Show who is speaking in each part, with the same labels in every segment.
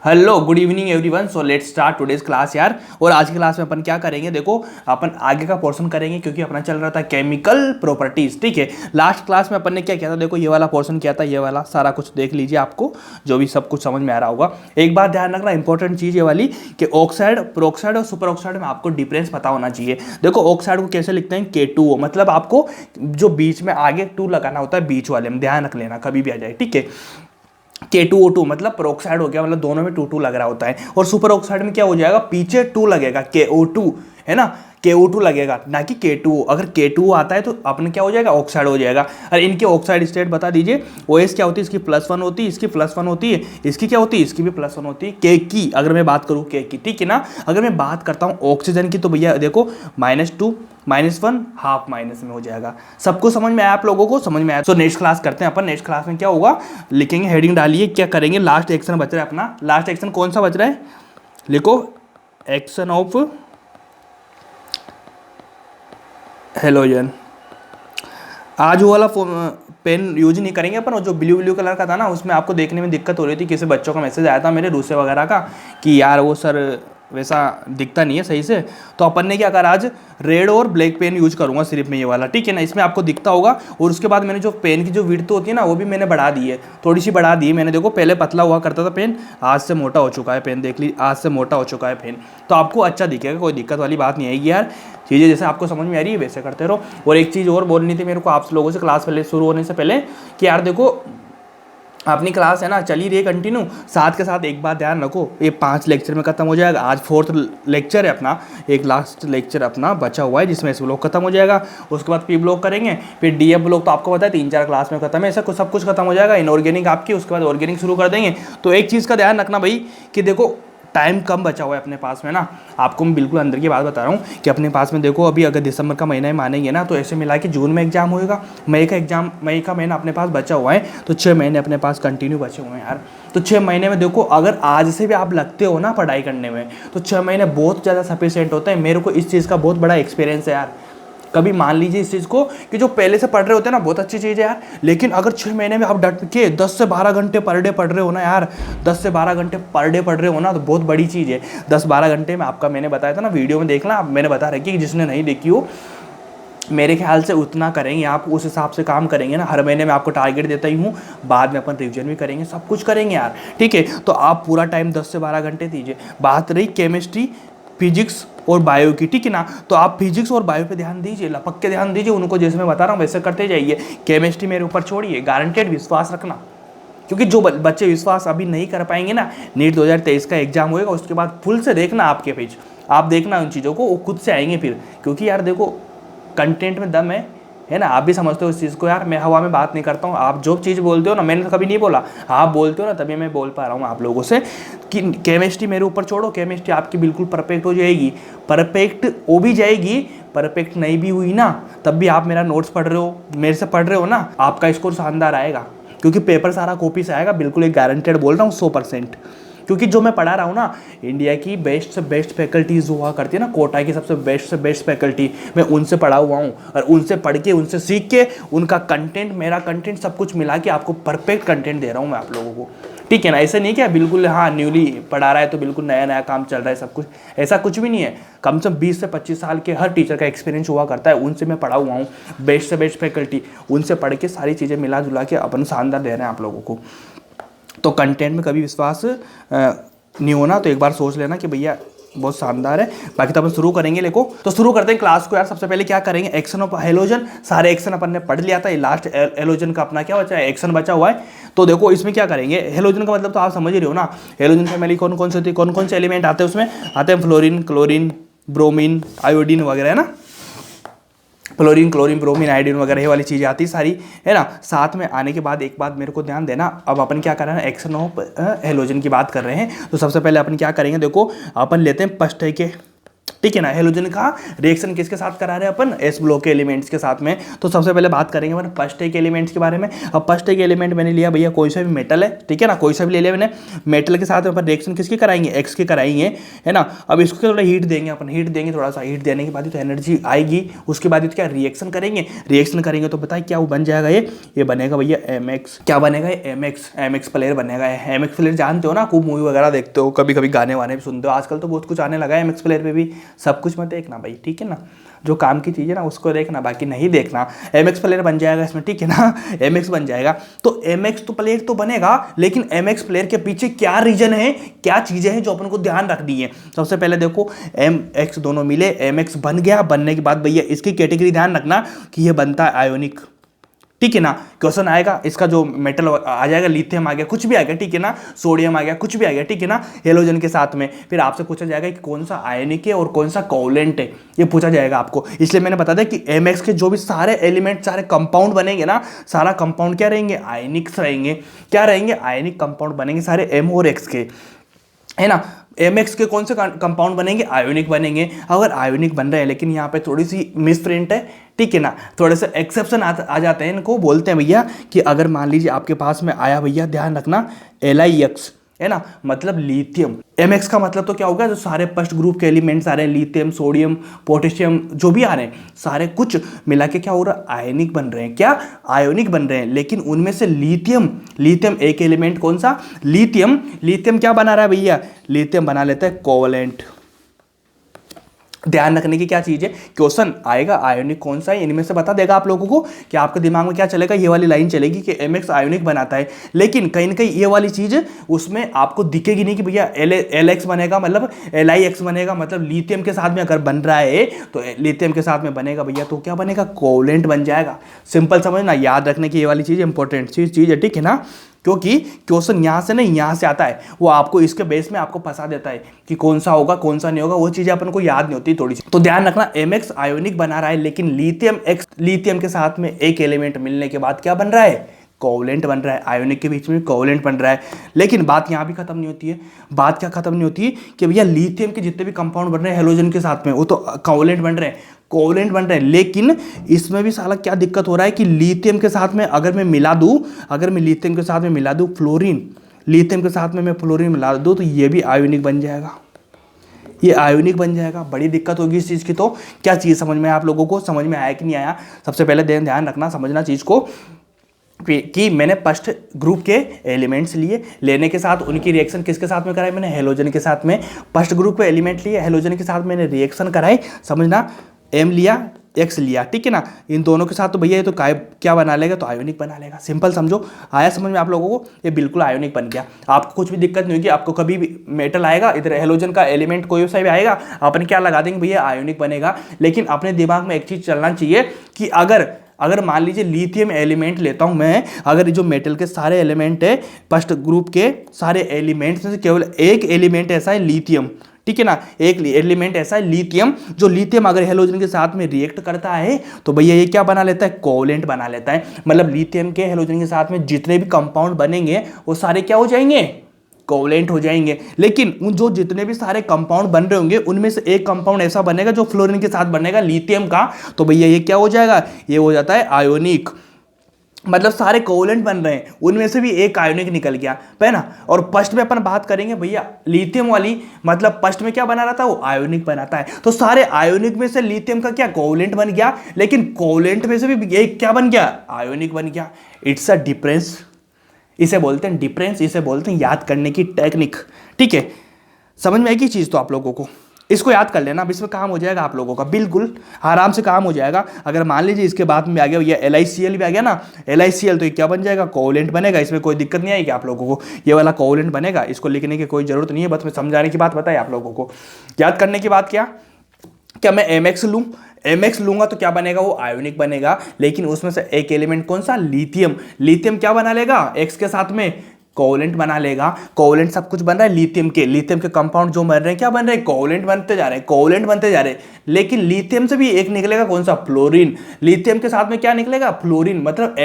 Speaker 1: Hello good evening everyone. So let's start today's class यार। और आज की क्लास में अपन क्या करेंगे, देखो अपन आगे का पोर्शन करेंगे क्योंकि अपना चल रहा था केमिकल प्रॉपर्टीज। ठीक है, लास्ट क्लास में अपन ने क्या किया था, देखो ये वाला पोर्शन किया था, ये वाला सारा कुछ देख लीजिए, आपको जो भी सब कुछ समझ में आ रहा होगा। एक बात ध्यान रखना, इंपॉर्टेंट चीज ये वाली कि ऑक्साइड, प्रोक्साइड और सुपर ऑक्साइड में आपको डिफरेंस पता होना चाहिए। देखो ऑक्साइड को कैसे लिखते हैं, K2O, मतलब आपको जो बीच में आगे टू लगाना होता है, बीच वाले में ध्यान रख लेना कभी भी आ जाए। ठीक है, K2O2 मतलब पेरोक्साइड हो गया, मतलब दोनों में 2 लग रहा होता है। और सुपर ऑक्साइड में क्या हो जाएगा, पीछे 2 लगेगा, KO2 है ना, KO2 लगेगा ना कि K2O। अगर K2O आता है तो अपने क्या हो जाएगा, ऑक्साइड हो जाएगा। और इनके ऑक्साइड स्टेट बता दीजिए। OS क्या होती है, इसकी +1 होती है, इसकी +1 होती है, इसकी क्या होती है, इसकी भी +1 होती है। K की अगर मैं बात करूँ, K की, ठीक है ना। अगर मैं बात करता हूँ ऑक्सीजन की तो भैया देखो -2 -1 हाफ माइनस में हो जाएगा। सबको समझ में आया, आप लोगों को समझ में आया। तो नेक्स्ट क्लास करते हैं अपन। नेक्स्ट क्लास में क्या होगा, लिखेंगे, हेडिंग डालिए, क्या करेंगे, लास्ट एक्शन बच रहा है अपना। लास्ट एक्शन कौन सा बच रहा है, लिखो, एक्शन ऑफ हेलोजन। आज वो वाला पेन यूज नहीं करेंगे अपन, और जो ब्लू कलर का था ना, उसमें आपको देखने में दिक्कत हो रही थी। किसी बच्चों का मैसेज आया था मेरे दूसरे वगैरह का कि यार वो सर वैसा दिखता नहीं है सही से। तो अपन ने क्या करा, आज रेड और ब्लैक पेन यूज करूंगा सिर्फ मैं, ये वाला, ठीक है ना। इसमें आपको दिखता होगा। और उसके बाद मैंने जो पेन की जो विड्थ होती है ना, वो भी मैंने बढ़ा दी है, थोड़ी सी बढ़ा दी है मैंने। देखो पहले पतला हुआ करता था पेन, आज से मोटा हो चुका है पेन, देख ली, आज से मोटा हो चुका है पेन। तो आपको अच्छा दिखेगा, कोई दिक्कत वाली बात नहीं आएगी यार। चीज़ें जैसे आपको समझ में आ रही है वैसे करते रहो। और एक चीज़ और बोलनी थी मेरे को आप लोगों से क्लास पहले शुरू होने से पहले, कि यार देखो अपनी क्लास है ना चल ही रही है कंटिन्यू, साथ के साथ एक बात ध्यान रखो, ये 5 लेक्चर में खत्म हो जाएगा। आज 4th लेक्चर है अपना, एक लास्ट लेक्चर अपना बचा हुआ है जिसमें एस ब्लॉक खत्म हो जाएगा। उसके बाद पी ब्लॉक करेंगे, फिर DF ब्लॉक तो आपको पता है 3-4 क्लास में खत्म है, ऐसा कुछ सब कुछ खत्म हो जाएगा। इनऑर्गेनिक आपकी, उसके बाद ऑर्गेनिक शुरू कर देंगे। तो एक चीज़ का ध्यान रखना भाई कि देखो टाइम कम बचा हुआ है अपने पास में ना। आपको मैं बिल्कुल अंदर की बात बता रहा हूँ कि अपने पास में देखो, अभी अगर दिसंबर का महीना ही मानेंगे ना, तो ऐसे मिला के जून में एग्जाम होएगा, मई का महीना अपने पास बचा हुआ है, तो 6 महीने अपने पास कंटिन्यू बचे हुए हैं यार। तो 6 महीने में देखो, अगर आज से भी आप लगते हो ना पढ़ाई करने में, तो 6 महीने बहुत ज़्यादा सफिशिएंट होते हैं। मेरे को इस चीज़ का बहुत बड़ा एक्सपीरियंस है यार। कभी मान लीजिए इस चीज़ को कि जो पहले से पढ़ रहे होते हैं ना, बहुत अच्छी चीज़ है यार, लेकिन अगर 6 महीने में आप डट के 10 से 12 घंटे पर डे पढ़ रहे हो ना यार, 10 से 12 घंटे पर डे पढ़ रहे हो ना, तो बहुत बड़ी चीज़ है। 10-12 घंटे में आपका, मैंने बताया था ना वीडियो में देखना, मैंने बता रखी कि जिसने नहीं देखी हो, मेरे ख्याल से उतना करेंगे आप, उस हिसाब से काम करेंगे ना। हर महीने में आपको टारगेट देता ही हूँ, बाद में अपन रिवीजन भी करेंगे, सब कुछ करेंगे यार, ठीक है। तो आप पूरा टाइम 10 से 12 घंटे दीजिए। बात रही केमिस्ट्री, फिजिक्स और बायो की, ठीक है ना, तो आप फिजिक्स और बायो पे ध्यान दीजिए, लपक के ध्यान दीजिए उनको, जैसे मैं बता रहा हूँ वैसे करते जाइए। केमिस्ट्री मेरे ऊपर छोड़िए, गारंटेड विश्वास रखना, क्योंकि जो बच्चे विश्वास अभी नहीं कर पाएंगे ना, नीट 2023 का एग्जाम होएगा, उसके बाद फुल से देखना आपके पेज, आप देखना उन चीज़ों को, वो खुद से आएंगे फिर। क्योंकि यार देखो कंटेंट में दम है ना, आप भी समझते हो इस चीज़ को यार। मैं हवा में बात नहीं करता हूँ, आप जो चीज़ बोलते हो ना, मैंने तो कभी नहीं बोला, आप बोलते हो ना, तभी मैं बोल पा रहा हूँ आप लोगों से कि केमिस्ट्री मेरे ऊपर छोड़ो, केमिस्ट्री आपकी बिल्कुल परफेक्ट हो जाएगी। परफेक्ट हो भी जाएगी, परफेक्ट नहीं भी हुई ना, तब भी आप मेरा नोट्स पढ़ रहे हो, मेरे से पढ़ रहे हो ना, आपका स्कोर शानदार आएगा, क्योंकि पेपर सारा कॉपी से आएगा, बिल्कुल एक गारंटेड बोल रहा हूँ 100%। क्योंकि जो मैं पढ़ा रहा हूँ ना, इंडिया की बेस्ट से बेस्ट फैकल्टीज हुआ करती है ना, कोटा की सबसे बेस्ट से बेस्ट फैकल्टी, मैं उनसे पढ़ा हुआ हूँ। और उनसे पढ़ के, उनसे सीख के, उनका कंटेंट, मेरा कंटेंट, सब कुछ मिला के आपको परफेक्ट कंटेंट दे रहा हूँ मैं आप लोगों को, ठीक है ना। ऐसे नहीं क्या बिल्कुल हाँ न्यूली पढ़ा रहा है तो बिल्कुल नया नया काम चल रहा है सब कुछ, ऐसा कुछ भी नहीं है। कम से कम 20 से 25 साल के हर टीचर का एक्सपीरियंस हुआ करता है, उनसे मैं पढ़ा हुआ हूँ, बेस्ट से बेस्ट फैकल्टी, उनसे पढ़ के सारी चीज़ें मिला जुला के अपन शानदार दे रहे हैं आप लोगों को। तो कंटेंट में कभी विश्वास नहीं होना, तो एक बार सोच लेना कि भैया बहुत शानदार है। बाकी तो अपन शुरू करेंगे, देखो तो शुरू करते हैं क्लास को यार। सबसे पहले क्या करेंगे, एक्शन ऑफ हेलोजन, सारे एक्शन अपन ने पढ़ लिया था, ये लास्ट हेलोजन का अपना क्या बचा है, एक्शन बचा हुआ है। तो देखो इसमें क्या करेंगे, हेलोजन का मतलब तो आप समझ ही रहे हो ना, हेलोजन फैमिली कौन कौन से होती है, कौन कौन से एलिमेंट आते हैं उसमें, आते हैं फ्लोरीन, क्लोरीन, ब्रोमीन, आयोडीन वगैरह, है ना, फ्लोरीन, क्लोरीन, ब्रोमीन, आयोडीन वगैरह ये वाली चीज़ें आती सारी, है ना। साथ में आने के बाद एक बात मेरे को ध्यान देना, अब अपन क्या कर रहे हैं, एक्शन ऑफ हेलोजन की बात कर रहे हैं। तो सबसे पहले अपन क्या करेंगे, देखो अपन लेते हैं फर्स्ट है के ठीक है ना। हेलोजन का रिएक्शन किसके साथ करा रहे हैं अपन, एस ब्लॉक के एलिमेंट्स के साथ में। तो सबसे पहले बात करेंगे अपन फर्स्ट एक एलिमेंट्स के बारे में। अब फर्स्ट एक एलिमेंट मैंने लिया भैया कोई सा भी मेटल है, ठीक है ना, कोई सा भी ले लिया मैंने, मेटल के साथ अपन रिएक्शन किसकी कराएंगे, एक्स की कराएंगे, है ना। अब इसको थोड़ा हीट देंगे अपन, हीट देंगे थोड़ा सा, हीट देने के बाद तो एनर्जी आएगी, उसके बाद क्या रिएक्शन करेंगे, रिएक्शन करेंगे तो बताए क्या वो बन जाएगा, ये बनेगा भैया एम एक्स। क्या बनेगा, एम एक्स प्लेयर बनेगा। एम एक्स प्लेयर जानते हो ना, खूब मूवी वगैरह देखते हो, कभी कभी गाने वाने भी सुनते हो, आजकल तो बहुत कुछ आने लगा है एम एक्स प्लेयर पे भी। सब कुछ मत देखना भाई, ठीक है ना, जो काम की चीज़ है ना उसको देखना, बाकी नहीं देखना। एम एक्स प्लेयर बन जाएगा इसमें, ठीक है ना, एम एक्स बन जाएगा। तो एम एक्स तो प्लेयर तो बनेगा, लेकिन एम एक्स प्लेयर के पीछे क्या रीजन है, क्या चीज़ें हैं जो अपन को ध्यान रखनी है। सबसे पहले देखो एम एक्स दोनों मिले, एम एक्स बन गया, बनने के बाद भैया इसकी कैटेगरी ध्यान रखना कि ये बनता है आयोनिक, ठीक है ना। क्वेश्चन आएगा इसका जो मेटल आ जाएगा, लिथियम आ गया, कुछ भी आ गया, ठीक है ना, सोडियम आ गया, कुछ भी आ गया, ठीक है ना, हेलोजन के साथ में। फिर आपसे पूछा जाएगा कि कौन सा आयनिक है और कौन सा कोवलेंट है, ये पूछा जाएगा आपको। इसलिए मैंने बता दिया कि एम एक्स के जो भी सारे एलिमेंट, सारे कंपाउंड बनेंगे ना, सारा कंपाउंड क्या रहेंगे, आयनिक्स रहेंगे। क्या रहेंगे, आयनिक कंपाउंड बनेंगे सारे एम और एक्स के, है ना। एम एक्स के कौन से कंपाउंड बनेंगे, आयोनिक बनेंगे। अगर आयोनिक बन रहे हैं, लेकिन यहाँ पे थोड़ी सी मिसप्रिंट है, ठीक है ना, थोड़े से एक्सेप्शन आ जाते हैं, इनको बोलते हैं भैया कि अगर मान लीजिए आपके पास में आया भैया, ध्यान रखना LiX, है ना, मतलब लिथियम। एम एक्स का मतलब तो क्या होगा, जो सारे फर्स्ट ग्रुप के एलिमेंट्स आ रहे हैं, लिथियम, सोडियम, पोटेशियम, जो भी आ रहे हैं, सारे कुछ मिला के क्या हो रहा है, आयनिक बन रहे हैं। क्या, आयोनिक बन रहे हैं। लेकिन उनमें से लिथियम एक एलिमेंट कौन सा, लिथियम क्या बना रहा है भैया, लिथियम बना लेता है कोवलेंट। ध्यान रखने की क्या चीज है, क्वेश्चन आएगा आयोनिक कौन सा है, इनमें से बता देगा आप लोगों को कि आपके दिमाग में क्या चलेगा, ये वाली लाइन चलेगी कि एम एक्स आयोनिक बनाता है। लेकिन कहीं ना कहीं ये वाली चीज उसमें आपको दिखेगी नहीं कि भैया एल एक्स बनेगा, मतलब LiX बनेगा, मतलब लिथियम के साथ में अगर बन रहा है तो लिथियम के साथ में बनेगा भैया, तो क्या बनेगा, कोवलेंट बन जाएगा। सिंपल समझना, याद रखने की ये वाली चीज इंपॉर्टेंट चीज है, ठीक है ना, क्योंकि क्वेश्चन यहाँ से नहीं यहाँ से आता है, वो आपको इसके बेस में आपको फंसा देता है कि कौन सा होगा कौन सा नहीं होगा, वो चीजें अपन को याद नहीं होती थोड़ी सी। तो ध्यान रखना, एम एक्स आयोनिक बना रहा है, लेकिन लिथियम के साथ में एक एलिमेंट मिलने के बाद क्या बन रहा है, कोवलेंट बन रहा है। आयोनिक के बीच में कोवलेंट बन रहा है। लेकिन बात यहाँ भी खत्म नहीं होती है। बात क्या खत्म नहीं होती है कि भैया लिथियम के जितने भी कंपाउंड बन रहे हैं हेलोजन के साथ में, वो तो कोवलेंट बन रहे हैं, लेकिन इसमें भी साला क्या दिक्कत हो रहा है कि लिथियम के साथ में अगर मैं लिथियम के साथ में मिला दूं फ्लोरीन, लिथियम के साथ में मैं फ्लोरीन मिला दूं, तो ये भी आयोनिक बन जाएगा, ये आयोनिक बन जाएगा। बड़ी दिक्कत होगी इस चीज़ की। तो क्या चीज़ समझ में, आप लोगों को समझ में आया कि नहीं आया, सबसे पहले ध्यान रखना, समझना चीज़ को कि मैंने फर्स्ट ग्रुप के एलिमेंट्स लिए, लेने के साथ उनकी रिएक्शन किसके साथ में कराई, मैंने हेलोजन के साथ में। फर्स्ट ग्रुप के एलिमेंट लिए, हेलोजन के साथ मैंने रिएक्शन कराई, समझना, M लिया, X लिया, ठीक है ना, इन दोनों के साथ तो भैया ये तो क्या बना लेगा, तो आयोनिक बना लेगा। सिंपल समझो, आया समझ में आप लोगों को, ये बिल्कुल आयोनिक बन गया। आपको कुछ भी दिक्कत नहीं होगी, आपको कभी भी मेटल आएगा, इधर हेलोजन का एलिमेंट कोई सा भी आएगा, अपन क्या लगा देंगे भैया, आयोनिक बनेगा। लेकिन अपने दिमाग में एक चीज़ चलना चाहिए कि अगर मान लीजिए लिथियम एलिमेंट लेता हूं मैं, अगर जो मेटल के सारे एलिमेंट है, फर्स्ट ग्रुप के सारे एलिमेंट्स में से केवल एक एलिमेंट ऐसा है लिथियम, ठीक है ना, एक एलिमेंट ऐसा है लिथियम, जो लिथियम अगर हेलोजन के साथ में रिएक्ट करता है तो भैया ये क्या बना लेता है, कोवलेंट बना लेता है। मतलब लिथियम के हेलोजन के साथ में जितने भी कंपाउंड बनेंगे वो सारे क्या हो जाएंगे, कोवलेंट हो जाएंगे। लेकिन उन जो जितने भी सारे कंपाउंड बन रहे होंगे उनमें से एक कंपाउंड ऐसा बनेगा जो फ्लोरीन के साथ बनेगा, लिथियम का, तो भैया ये क्या हो जाएगा, ये हो जाता है आयोनिक। मतलब सारे कोवलेंट बन रहे हैं, उनमें से भी एक आयोनिक निकल गया, है ना। और फर्स्ट में अपन बात करेंगे भैया लिथियम वाली, मतलब फर्स्ट में क्या बना रहा था, वो आयोनिक बनाता है। तो सारे आयोनिक में से लिथियम का क्या, कोवलेंट बन गया, लेकिन कोवलेंट में से भी एक क्या बन गया, आयोनिक बन गया। इट्स अ डिफरेंस, इसे बोलते हैं डिफरेंस, इसे बोलते हैं याद करने की टेक्निक, ठीक है। समझ में आएगी चीज़ तो आप लोगों को, इसको याद कर लेना, अब इसमें काम हो जाएगा आप लोगों का, बिल्कुल आराम से काम हो जाएगा। अगर मान लीजिए इसके बाद में आ गया ये LiCl भी आ गया ना, LiCl, तो ये क्या बन जाएगा, कोवलेंट बनेगा। इसमें कोई दिक्कत नहीं आएगी आप लोगों को, ये वाला कोवलेंट बनेगा, इसको लिखने की कोई जरूरत नहीं है, बस मैं समझाने की बात बताई आप लोगों को। याद करने की बात क्या मैं MX लूँ, MX लूंगा तो क्या बनेगा, वो आयोनिक बनेगा। लेकिन उसमें से एक एलिमेंट कौन सा, लिथियम क्या बना लेगा, X के साथ में कोवलेंट बना लेगा। कोवलेंट सब कुछ बन रहा है लिथियम के कंपाउंड जो बन रहे हैं क्या बन रहे हैं, कोवलेंट बनते जा रहे हैं। लेकिन लिथियम से भी एक निकलेगा कौन सा, फ्लोरीन। लिथियम के साथ में क्या निकलेगा, फ्लोरीन, मतलब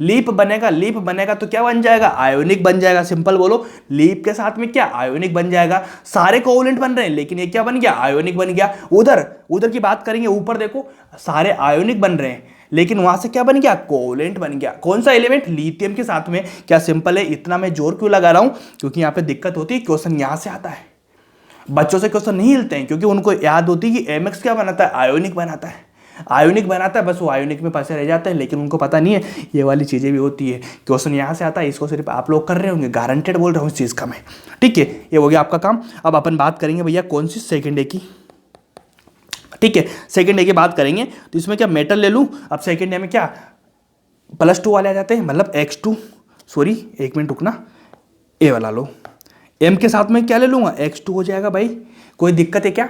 Speaker 1: लीप बनेगा तो क्या बन जाएगा, आयोनिक बन जाएगा। सिंपल बोलो, लीप के साथ में क्या, आयोनिक बन जाएगा। सारे कोवलेंट बन रहे हैं लेकिन ये क्या बन गया, आयोनिक बन गया। उधर उधर की बात करेंगे, ऊपर देखो सारे आयोनिक बन रहे हैं लेकिन वहां से क्या बन गया, कोवलेंट बन गया। कौन सा एलिमेंट, लिथियम के साथ में। क्या सिंपल है, इतना मैं जोर क्यों लगा रहा हूं, क्योंकि यहां पे दिक्कत होती है, क्वेश्चन यहां से आता है। बच्चों से क्वेश्चन नहीं हिलते हैं क्योंकि उनको याद होती है कि एमएक्स क्या बनाता है, आयोनिक बनाता है, आयोनिक बनाता है, बस वो आयोनिक में फंसे रह जाते हैं लेकिन उनको पता नहीं है ये वाली चीज़ें भी होती है। क्वेश्चन यहाँ से आता है, इसको सिर्फ आप लोग कर रहे होंगे, गारंटेड बोल रहा हूँ इस चीज़ का मैं। ठीक है, ये हो गया आपका काम। अब अपन बात करेंगे भैया कौन सी, सेकेंड डे की। ठीक है, सेकेंड डे की बात करेंगे तो इसमें क्या मेटल ले लूँ। अब सेकेंड डे में क्या +2 वाले आ जाते हैं, मतलब X2, सॉरी एक मिनट रुकना, ए वाला लो। M के साथ में क्या ले लूँगा, X2 हो जाएगा भाई। कोई दिक्कत है क्या,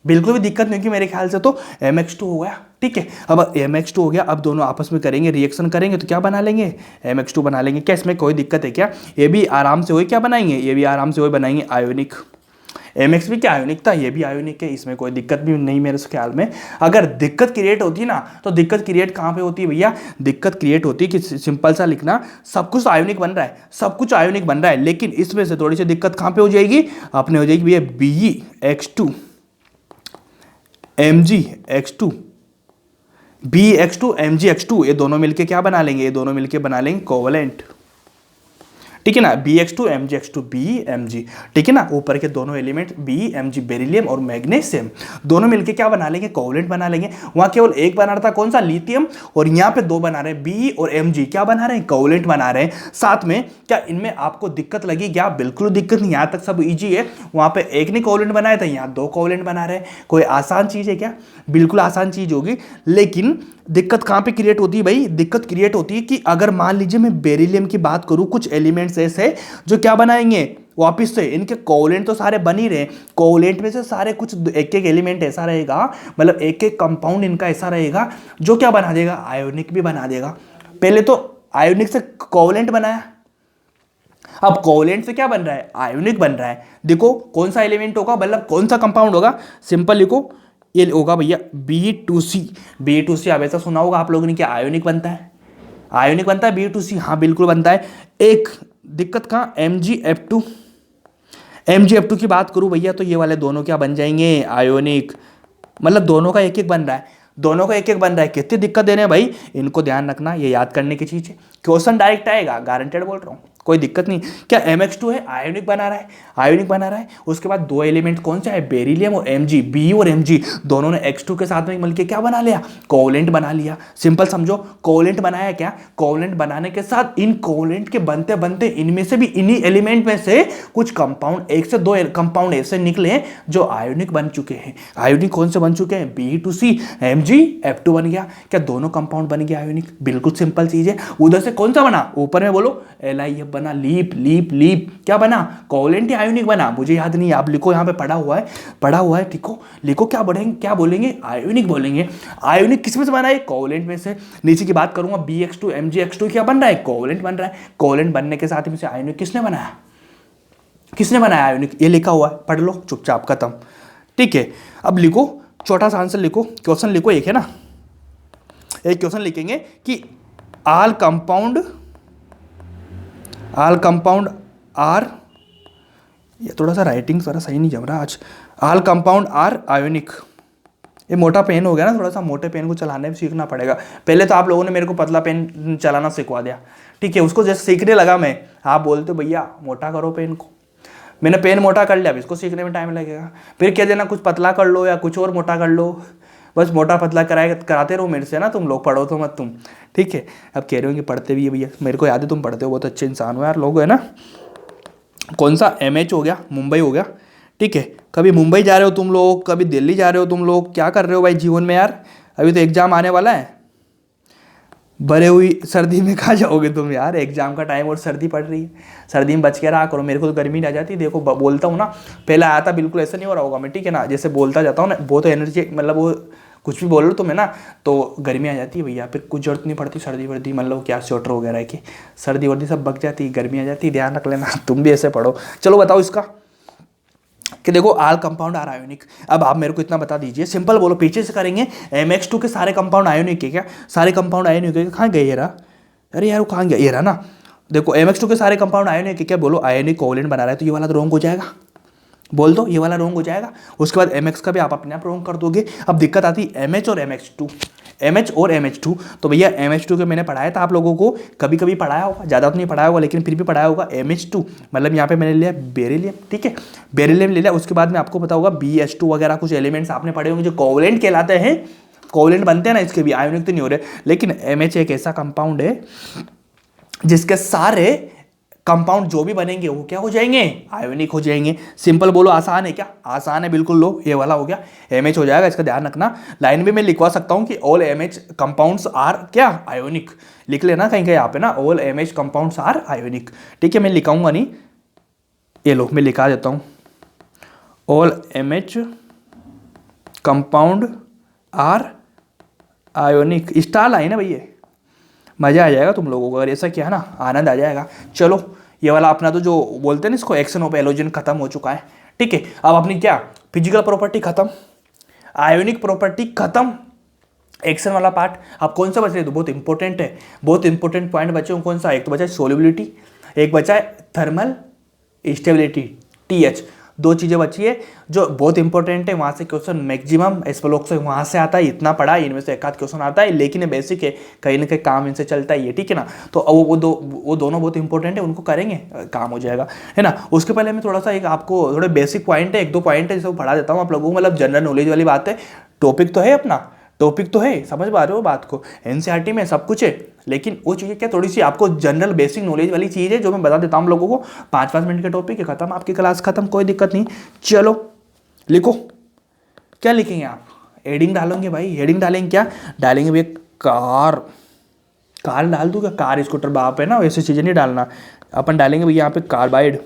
Speaker 1: बिल्कुल भी दिक्कत नहीं, कि मेरे ख्याल से तो MX2 हो गया। ठीक है, अब MX2 हो गया, अब दोनों आपस में करेंगे, रिएक्शन करेंगे तो क्या बना लेंगे, MX2 बना लेंगे। क्या इसमें कोई दिक्कत है क्या, ये भी आराम से वही क्या बनाएंगे, ये भी आराम से वही बनाएंगे, आयोनिक। MX भी क्या आयोनिक था, ये भी आयोनिक है, इसमें कोई दिक्कत भी नहीं मेरे ख्याल में। अगर दिक्कत क्रिएट होती है ना, तो दिक्कत क्रिएट कहाँ पे होती है भैया, दिक्कत क्रिएट होती है कि सिंपल सा लिखना, सब कुछ आयोनिक बन रहा है, सब कुछ आयोनिक बन रहा है, लेकिन इसमें से थोड़ी सी दिक्कत कहाँ पे हो जाएगी, अपने हो जाएगी भैया BeX2 MgX2, BeX2 MgX2, ये दोनों मिलके क्या बना लेंगे, ये दोनों मिलके बना लेंगे कोवलेंट। ठीक है ना, BeX2 MgX2 BeMg। ठीक है ना, ऊपर के दोनों एलिमेंट BeMg, बेरिलियम और मैग्नीशियम, दोनों मिलके क्या बना लेंगे, कोवलेंट बना लेंगे। वहां केवल एक बना रहा था, कौन सा, लिथियम, और यहाँ पे दो बना रहे हैं, Be और Mg, क्या बना रहे हैं, कोवलेंट बना रहे हैं साथ में। क्या इनमें आपको दिक्कत लगी क्या, बिल्कुल दिक्कत नहीं, यहाँ तक सब ईजी है। वहां पे एक ने कोवलेंट बनाया था, यहाँ दो कोवलेंट बना रहे हैं, कोई आसान चीज है क्या, बिल्कुल आसान चीज होगी। लेकिन दिक्कत कहाँ पे क्रिएट होती है भाई, दिक्कत क्रिएट होती है कि अगर मान लीजिए मैं बेरिलियम की बात करूं, कुछ एलिमेंट्स ऐसे जो क्या बनाएंगे वापिस से, इनके कोवलेंट तो सारे बन ही रहे, कोवलेंट में से सारे कुछ एक एक एलिमेंट ऐसा रहेगा, मतलब एक एक कंपाउंड इनका ऐसा रहेगा जो क्या बना देगा, आयोनिक भी बना देगा। पहले तो आयोनिक से कोवलेंट बनाया, अब कोवलेंट से क्या बन रहा है, आयोनिक बन रहा है। देखो कौन सा एलिमेंट होगा, मतलब कौन सा कंपाउंड होगा, सिंपल लिखो, ये होगा भैया B2C। B2C अब ऐसा सुना होगा आप लोगों ने, क्या आयोनिक बनता है, आयोनिक बनता है B2C, हाँ बिल्कुल बनता है। एक दिक्कत कहाँ, MgF2, MgF2 की बात करूं भैया तो ये वाले दोनों क्या बन जाएंगे, आयोनिक, मतलब दोनों का एक एक बन रहा है, दोनों का एक एक बन रहा है। कितनी दिक्कत दे रहे हैं भाई, इनको ध्यान रखना, ये याद करने की चीज है, क्वेश्चन डायरेक्ट आएगा, गारंटेड बोल रहा हूँ, कोई दिक्कत नहीं। क्या MX2 है, आयोनिक बना रहा है, आयोनिक बना रहा है। उसके बाद दो एलिमेंट कौन सा है, बेरिलियम और Mg, Be और Mg, दोनों ने X2 के साथ में मिलकर क्या बना लिया, कोवलेंट बना लिया। सिंपल समझो, कोवलेंट बनाया क्या, कोवलेंट बनाने के साथ इन कोवलेंट के बनते बनते इनमें से भी, इन्हीं एलिमेंट में से कुछ कंपाउंड, एक से दो कंपाउंड ऐसे निकले जो आयोनिक बन चुके हैं। आयोनिक कौन से बन चुके हैं, B2C MgF2 बन गया। क्या दोनों कंपाउंड बन गया आयोनिक, बिल्कुल सिंपल चीज है। उधर से कौन सा बना, ऊपर में बोलो LiF बना, लीप लीप लीप, क्या बना, कोवलेंट या आयोनिक बना, मुझे याद नहीं, आप लिखो, यहाँ पे पढ़ा हुआ है, पढ़ा हुआ है, लिखो लिखो, क्या बढ़ेंगे, क्या बोलेंगे, आयोनिक बोलेंगे। आयोनिक किस में से बना है, कोवलेंट में से। नीचे की बात करूंगा, BX2 MgX2 क्या बन रहा है, कोवलेंट बन रहा है। कोवलेंट बनने के साथ में से आयोनिक किसने बनाया, किसने बनाया आयोनिक, ये लिखा हुआ है, पढ़ लो चुपचाप, खत्म। ठीक है, अब लिखो छोटा सा आंसर लिखो, क्वेश्चन लिखो, एक है ना, एक क्वेश्चन लिखेंगे कि ऑल कंपाउंड आर, ये थोड़ा सा राइटिंग थोड़ा सही नहीं जम रहा आज, ऑल कंपाउंड आर आयोनिक। ये मोटा पेन हो गया ना, थोड़ा सा मोटे पेन को चलाने में सीखना पड़ेगा। पहले तो आप लोगों ने मेरे को पतला पेन चलाना सिखवा दिया, ठीक है, उसको जैसे सीखने लगा मैं, आप बोलते हो भैया मोटा करो पेन को, मैंने पेन मोटा कर लिया, अब इसको सीखने में टाइम लगेगा। फिर कह देना कुछ पतला कर लो या कुछ और मोटा कर लो, बस मोटा पतला कराते रहो मेरे से ना, तुम लोग पढ़ो तो मत तुम, ठीक है। अब कह रहे हो कि पढ़ते भी है भैया, मेरे को याद है तुम पढ़ते हो, बहुत अच्छे इंसान हो यार लोग, है ना। कौन सा MH हो गया, मुंबई हो गया, ठीक है। कभी मुंबई जा रहे हो तुम लोग, कभी दिल्ली जा रहे हो तुम लोग, क्या कर रहे हो भाई जीवन में यार, अभी तो एग्जाम आने वाला है, भरे हुई सर्दी में कहाँ जाओगे तुम यार, एग्जाम का टाइम और सर्दी पड़ रही है, सर्दी में बच के रहा करो। मेरे को तो गर्मी नहीं आ जाती, देखो बोलता हूँ ना, पहले आया था, बिल्कुल ऐसा नहीं हो रहा होगा मैं, ठीक है ना, जैसे बोलता जाता हूँ ना, बहुत एनर्जी, मतलब वो कुछ भी बोल लो तुम्हें ना, तो गर्मी आ जाती है भैया, फिर कुछ जरूरत नहीं पड़ती सर्दी वर्दी, मतलब क्या स्वेटर वगैरह की, सर्दी वर्दी सब बच जाती है, गर्मी आ जाती है, ध्यान रख लेना, तुम भी ऐसे पढ़ो। चलो बताओ इसका कि देखो ऑल कंपाउंड आर आयोनिक। अब आप मेरे को इतना बता दीजिए, सिंपल बोलो, पीछे से करेंगे, MX2 के सारे कंपाउंड आयोनिक है क्या, सारे कंपाउंड आयोनिक है, कहाँ गए रहा, अरे यार वो कहाँ गया, ये रहा ना, देखो MX2 के सारे कंपाउंड आयोनिक है क्या, बोलो आयोनिक कोवलेंट बना रहा है, तो ये वाला तो रॉन्ग हो जाएगा, बोल दो ये वाला रॉन्ग हो जाएगा। उसके बाद MX का भी आप अपने आप रॉन्ग कर दोगे। अब दिक्कत आती है MH और MX2, MH और MH2। तो भैया MH2 के मैंने पढ़ाया था आप लोगों को, कभी कभी पढ़ाया होगा, ज़्यादा तो नहीं पढ़ाया होगा लेकिन फिर भी पढ़ाया होगा। MH2 मतलब यहाँ पे मैंने लिया बेरिलियम, ठीक है, बेरिलियम ले लिया। उसके बाद में आपको पता होगा BH2 वगैरह कुछ एलिमेंट्स आपने पढ़े होंगे जो कोवलेंट कहलाते हैं, कोवलेंट बनते हैं ना, इसके भी आयोनिक तो नहीं हो रहे। लेकिन MH एक ऐसा कंपाउंड है जिसके सारे कंपाउंड जो भी बनेंगे वो क्या हो जाएंगे, आयोनिक हो जाएंगे। सिंपल बोलो आसान है क्या, आसान है बिल्कुल। लो ये वाला हो गया, MH हो जाएगा, इसका ध्यान रखना। लाइन में मैं लिखवा सकता हूँ कि ऑल MH कंपाउंड्स आर क्या, आयोनिक, लिख लेना कहीं कहीं यहाँ पे ना, all MH compounds are ionic, ठीक है। मैं लिखाऊंगा नहीं, ये लो मैं लिखा देता हूँ, all MH compound are ionic, star line है भैया, मज़ा आ जाएगा तुम लोगों को अगर ऐसा किया ना, आनंद आ जाएगा। चलो ये वाला अपना तो जो बोलते हैं ना इसको एक्शन ऑफ एलोजन खत्म हो चुका है, ठीक है। अब अपनी क्या फिजिकल प्रॉपर्टी खत्म, आयोनिक प्रॉपर्टी खत्म, एक्शन वाला पार्ट। अब कौन सा बच रहा है, तो बहुत इंपॉर्टेंट है, बहुत इंपॉर्टेंट पॉइंट बचे। कौन सा, एक तो बचा है सोल्युबिलिटी, एक बचा है थर्मल स्टेबिलिटी TH, दो चीज़ें बची है जो बहुत इंपॉर्टेंट है। वहाँ से क्वेश्चन मैक्सिमम एस्पेलोक से वहाँ से आता है, इतना पढ़ा है, इनमें से एक आध क्वेश्चन आता है, लेकिन ये बेसिक है, कहीं ना कहीं काम इनसे चलता ही है, ठीक है ना। तो वो दोनों बहुत इंपॉर्टेंट है, उनको करेंगे काम हो जाएगा, है ना। उसके पहले मैं थोड़ा सा एक आपको थोड़े बेसिक पॉइंट है, एक दो पॉइंट है, जिसे पढ़ा देता हूँ आप लोगों को, मतलब जनरल नॉलेज वाली बात है। टॉपिक तो है अपना, टॉपिक तो है, समझ पा रहे हो बात को, NCERT में सब कुछ है, लेकिन वो चीज़ें क्या थोड़ी सी आपको जनरल बेसिक नॉलेज वाली चीज़ है जो मैं बता देता हूँ लोगों को। 5-5 मिनट का टॉपिक है, खत्म, आपकी क्लास खत्म, कोई दिक्कत नहीं। चलो लिखो, क्या लिखेंगे आप, हेडिंग डालेंगे भाई, हेडिंग डालेंगे, क्या डालेंगे भैया, कार, कार डाल दूँ क्या, कार स्कूटर बाप है ना, वैसे चीज़ें नहीं डालना। अपन डालेंगे भैया यहाँ पे कार्बाइड,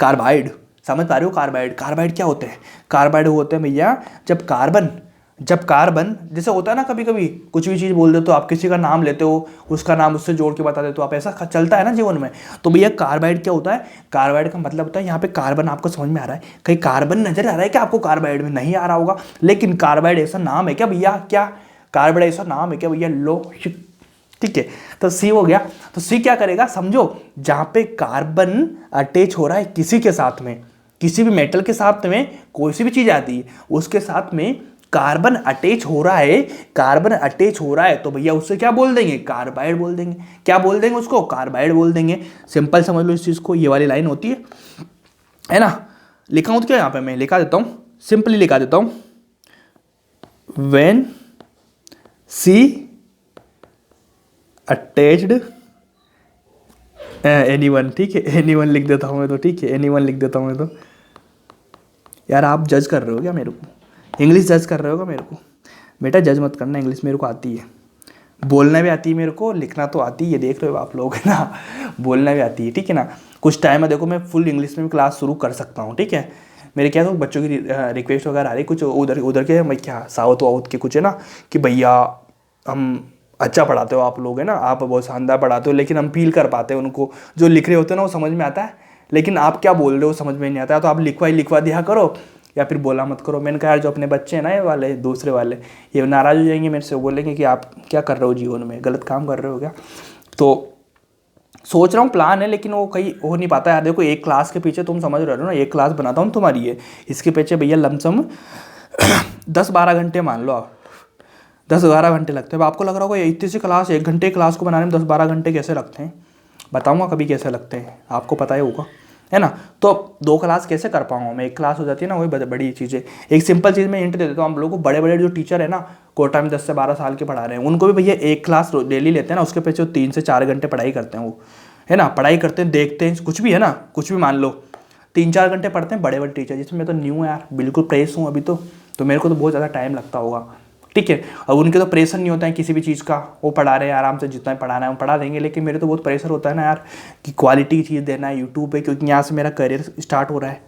Speaker 1: कार्बाइड, समझ पा रहे हो, कार्बाइड, कार्बाइड क्या होते हैं, कार्बाइड होते हैं भैया जब कार्बन जैसे होता है ना, कभी कभी कुछ भी चीज़ बोल देते हो आप, किसी का नाम लेते हो, उसका नाम उससे जोड़ के बता देते हो आप, ऐसा चलता है ना जीवन में। तो भैया कार्बाइड क्या होता है, कार्बाइड का मतलब होता है यहाँ पे कार्बन, आपको समझ में आ रहा है, कहीं कार्बन नजर आ रहा है क्या आपको, कार्बाइड में नहीं आ रहा होगा, लेकिन कार्बाइड ऐसा नाम है क्या भैया, क्या कार्बाइड ऐसा नाम है क्या भैया, लो, ठीक है। तो C हो गया, तो C क्या करेगा समझो, जहाँ पे कार्बन अटैच हो रहा है किसी के साथ में, किसी भी मेटल के साथ में, कोई सी भी चीज़ आती है उसके साथ में कार्बन अटैच हो रहा है, कार्बन अटैच हो रहा है, तो भैया उससे क्या बोल देंगे, कार्बाइड बोल देंगे। क्या बोल देंगे उसको, कार्बाइड बोल देंगे। सिंपल समझ लो इस चीज़ को, ये वाली लाइन होती है ना। लिखा हूँ तो क्या यहाँ पे मैं लिखा देता हूँ, सिंपली लिखा देता हूँ, व्हेन C अटैच्ड एनीवन, ठीक है, एनीवन लिख देता हूँ मैं तो, ठीक है, एनीवन लिख देता हूँ मैं तो। यार आप जज कर रहे हो क्या मेरे को, इंग्लिश जज कर रहे हो क्या मेरे को, बेटा जज मत करना, इंग्लिश मेरे को आती है, बोलना भी आती है मेरे को, लिखना तो आती है, देख रहे हो आप लोग है ना, बोलना भी आती है, ठीक है ना। कुछ टाइम में देखो मैं फुल इंग्लिश में भी क्लास शुरू कर सकता हूँ, ठीक है। मेरे क्या तो बच्चों की रिक्वेस्ट वगैरह आ रही, कुछ उधर के मैं क्या साउथ वाउथ के कुछ है ना, कि भैया हम अच्छा पढ़ाते हो आप लोग है ना, आप बहुत शानदार पढ़ाते हो, लेकिन हम फील कर पाते हैं उनको, जो लिख रहे होते हैं ना वो समझ में आता है, लेकिन आप क्या बोल रहे हो समझ में नहीं आता है, तो आप लिखवा दिया करो या फिर बोला मत करो। मैंने कहा यार जो अपने बच्चे हैं ना, ये वाले दूसरे वाले, ये नाराज़ हो जाएंगे मेरे से, बोलेंगे कि आप क्या कर रहे हो जीवन में, गलत काम कर रहे हो क्या। तो सोच रहा हूँ, प्लान है, लेकिन वो कहीं हो नहीं पाता यार। देखो एक क्लास के पीछे तुम समझ रहे हो ना, एक क्लास बनाता हूँ तुम्हारी है, इसके पीछे भैया लमसम 10-12 घंटे मान लो आप, 10-12 घंटे लगते हैं। अब आपको लग रहा होगा इतनी सी क्लास, 1 घंटे क्लास को बनाने में 10-12 घंटे कैसे लगते हैं, बताऊँगा कभी कैसे लगते हैं, आपको पता ही होगा है ना। तो 2 क्लास कैसे कर पाऊँगा मैं, 1 क्लास हो जाती है ना, वही बड़ी चीज़ है। एक सिंपल चीज़ मैं हिंट दे देता हूँ, हम लोगों को बड़े बड़े जो टीचर है ना कोटा में 10 से 12 साल के पढ़ा रहे हैं, उनको भी भैया 1 क्लास डेली लेते हैं ना, उसके पीछे 3 से 4 घंटे पढ़ाई करते हैं वो, है ना, पढ़ाई करते हैं, देखते हैं कुछ भी है ना, कुछ भी मान लो 3-4 घंटे पढ़ते हैं बड़े बड़े टीचर, जिसमें मैं तो न्यू यार, बिल्कुल फ्रेश हूँ अभी तो मेरे को तो बहुत ज़्यादा टाइम लगता होगा, ठीक है। अब उनके तो प्रेशर नहीं होता है किसी भी चीज़ का, वो पढ़ा रहे हैं आराम से, जितना पढ़ाना है वो पढ़ा देंगे, लेकिन मेरे तो बहुत प्रेशर होता है ना यार, कि क्वालिटी की चीज़ देना है यूट्यूब पे, क्योंकि यहाँ से मेरा करियर स्टार्ट हो रहा है।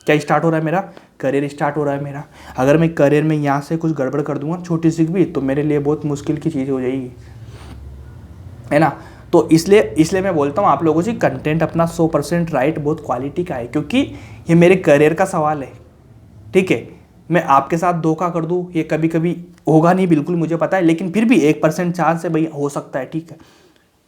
Speaker 1: क्या स्टार्ट हो रहा है, मेरा करियर स्टार्ट हो रहा है मेरा। अगर मैं करियर में यहाँ से कुछ गड़बड़ कर दूंगा छोटी सी भी, तो मेरे लिए बहुत मुश्किल की चीज़ हो जाएगी, है ना। तो इसलिए मैं बोलता हूँ आप लोगों से, कंटेंट अपना 100% राइट, बहुत क्वालिटी का है, क्योंकि ये मेरे करियर का सवाल है, ठीक है। मैं आपके साथ धोखा कर दूँ, ये कभी कभी होगा नहीं बिल्कुल मुझे पता है, लेकिन फिर भी 1% चांस है भाई, हो सकता है, ठीक है।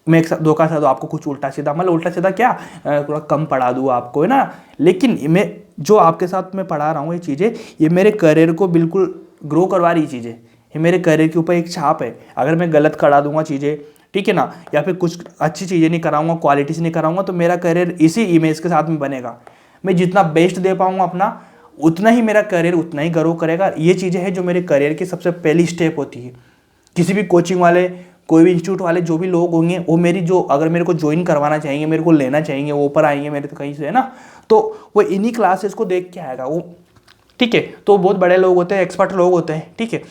Speaker 1: मैं एक साथ धोखा सा दूँ आपको, कुछ उल्टा सीधा, मतलब उल्टा सीधा क्या, थोड़ा कम पढ़ा दूँ आपको, है ना। लेकिन मैं जो आपके साथ मैं पढ़ा रहा हूँ ये चीज़ें, ये मेरे करियर को बिल्कुल ग्रो करवा रही चीज़ें, ये मेरे करियर के ऊपर एक छाप है। अगर मैं गलत करा दूंगा चीज़ें, ठीक है ना, या फिर कुछ अच्छी चीज़ें नहीं कराऊंगा, क्वालिटी से नहीं कराऊंगा, तो मेरा करियर इसी इमेज के साथ में बनेगा। मैं जितना बेस्ट दे पाऊंगा अपना, उतना ही मेरा करियर उतना ही ग्रो करेगा। ये चीज़ें हैं जो मेरे करियर की सबसे पहली स्टेप होती है। किसी भी कोचिंग वाले, कोई भी इंस्टीट्यूट वाले, जो भी लोग होंगे, वो मेरी जो अगर मेरे को ज्वाइन करवाना चाहेंगे, मेरे को लेना चाहेंगे, वो ऊपर आएंगे मेरे तो कहीं से, है ना, तो वो इन्हीं क्लासेस को देख के आएगा वो, ठीक है। तो बहुत बड़े लोग होते हैं, एक्सपर्ट लोग होते हैं, ठीक है।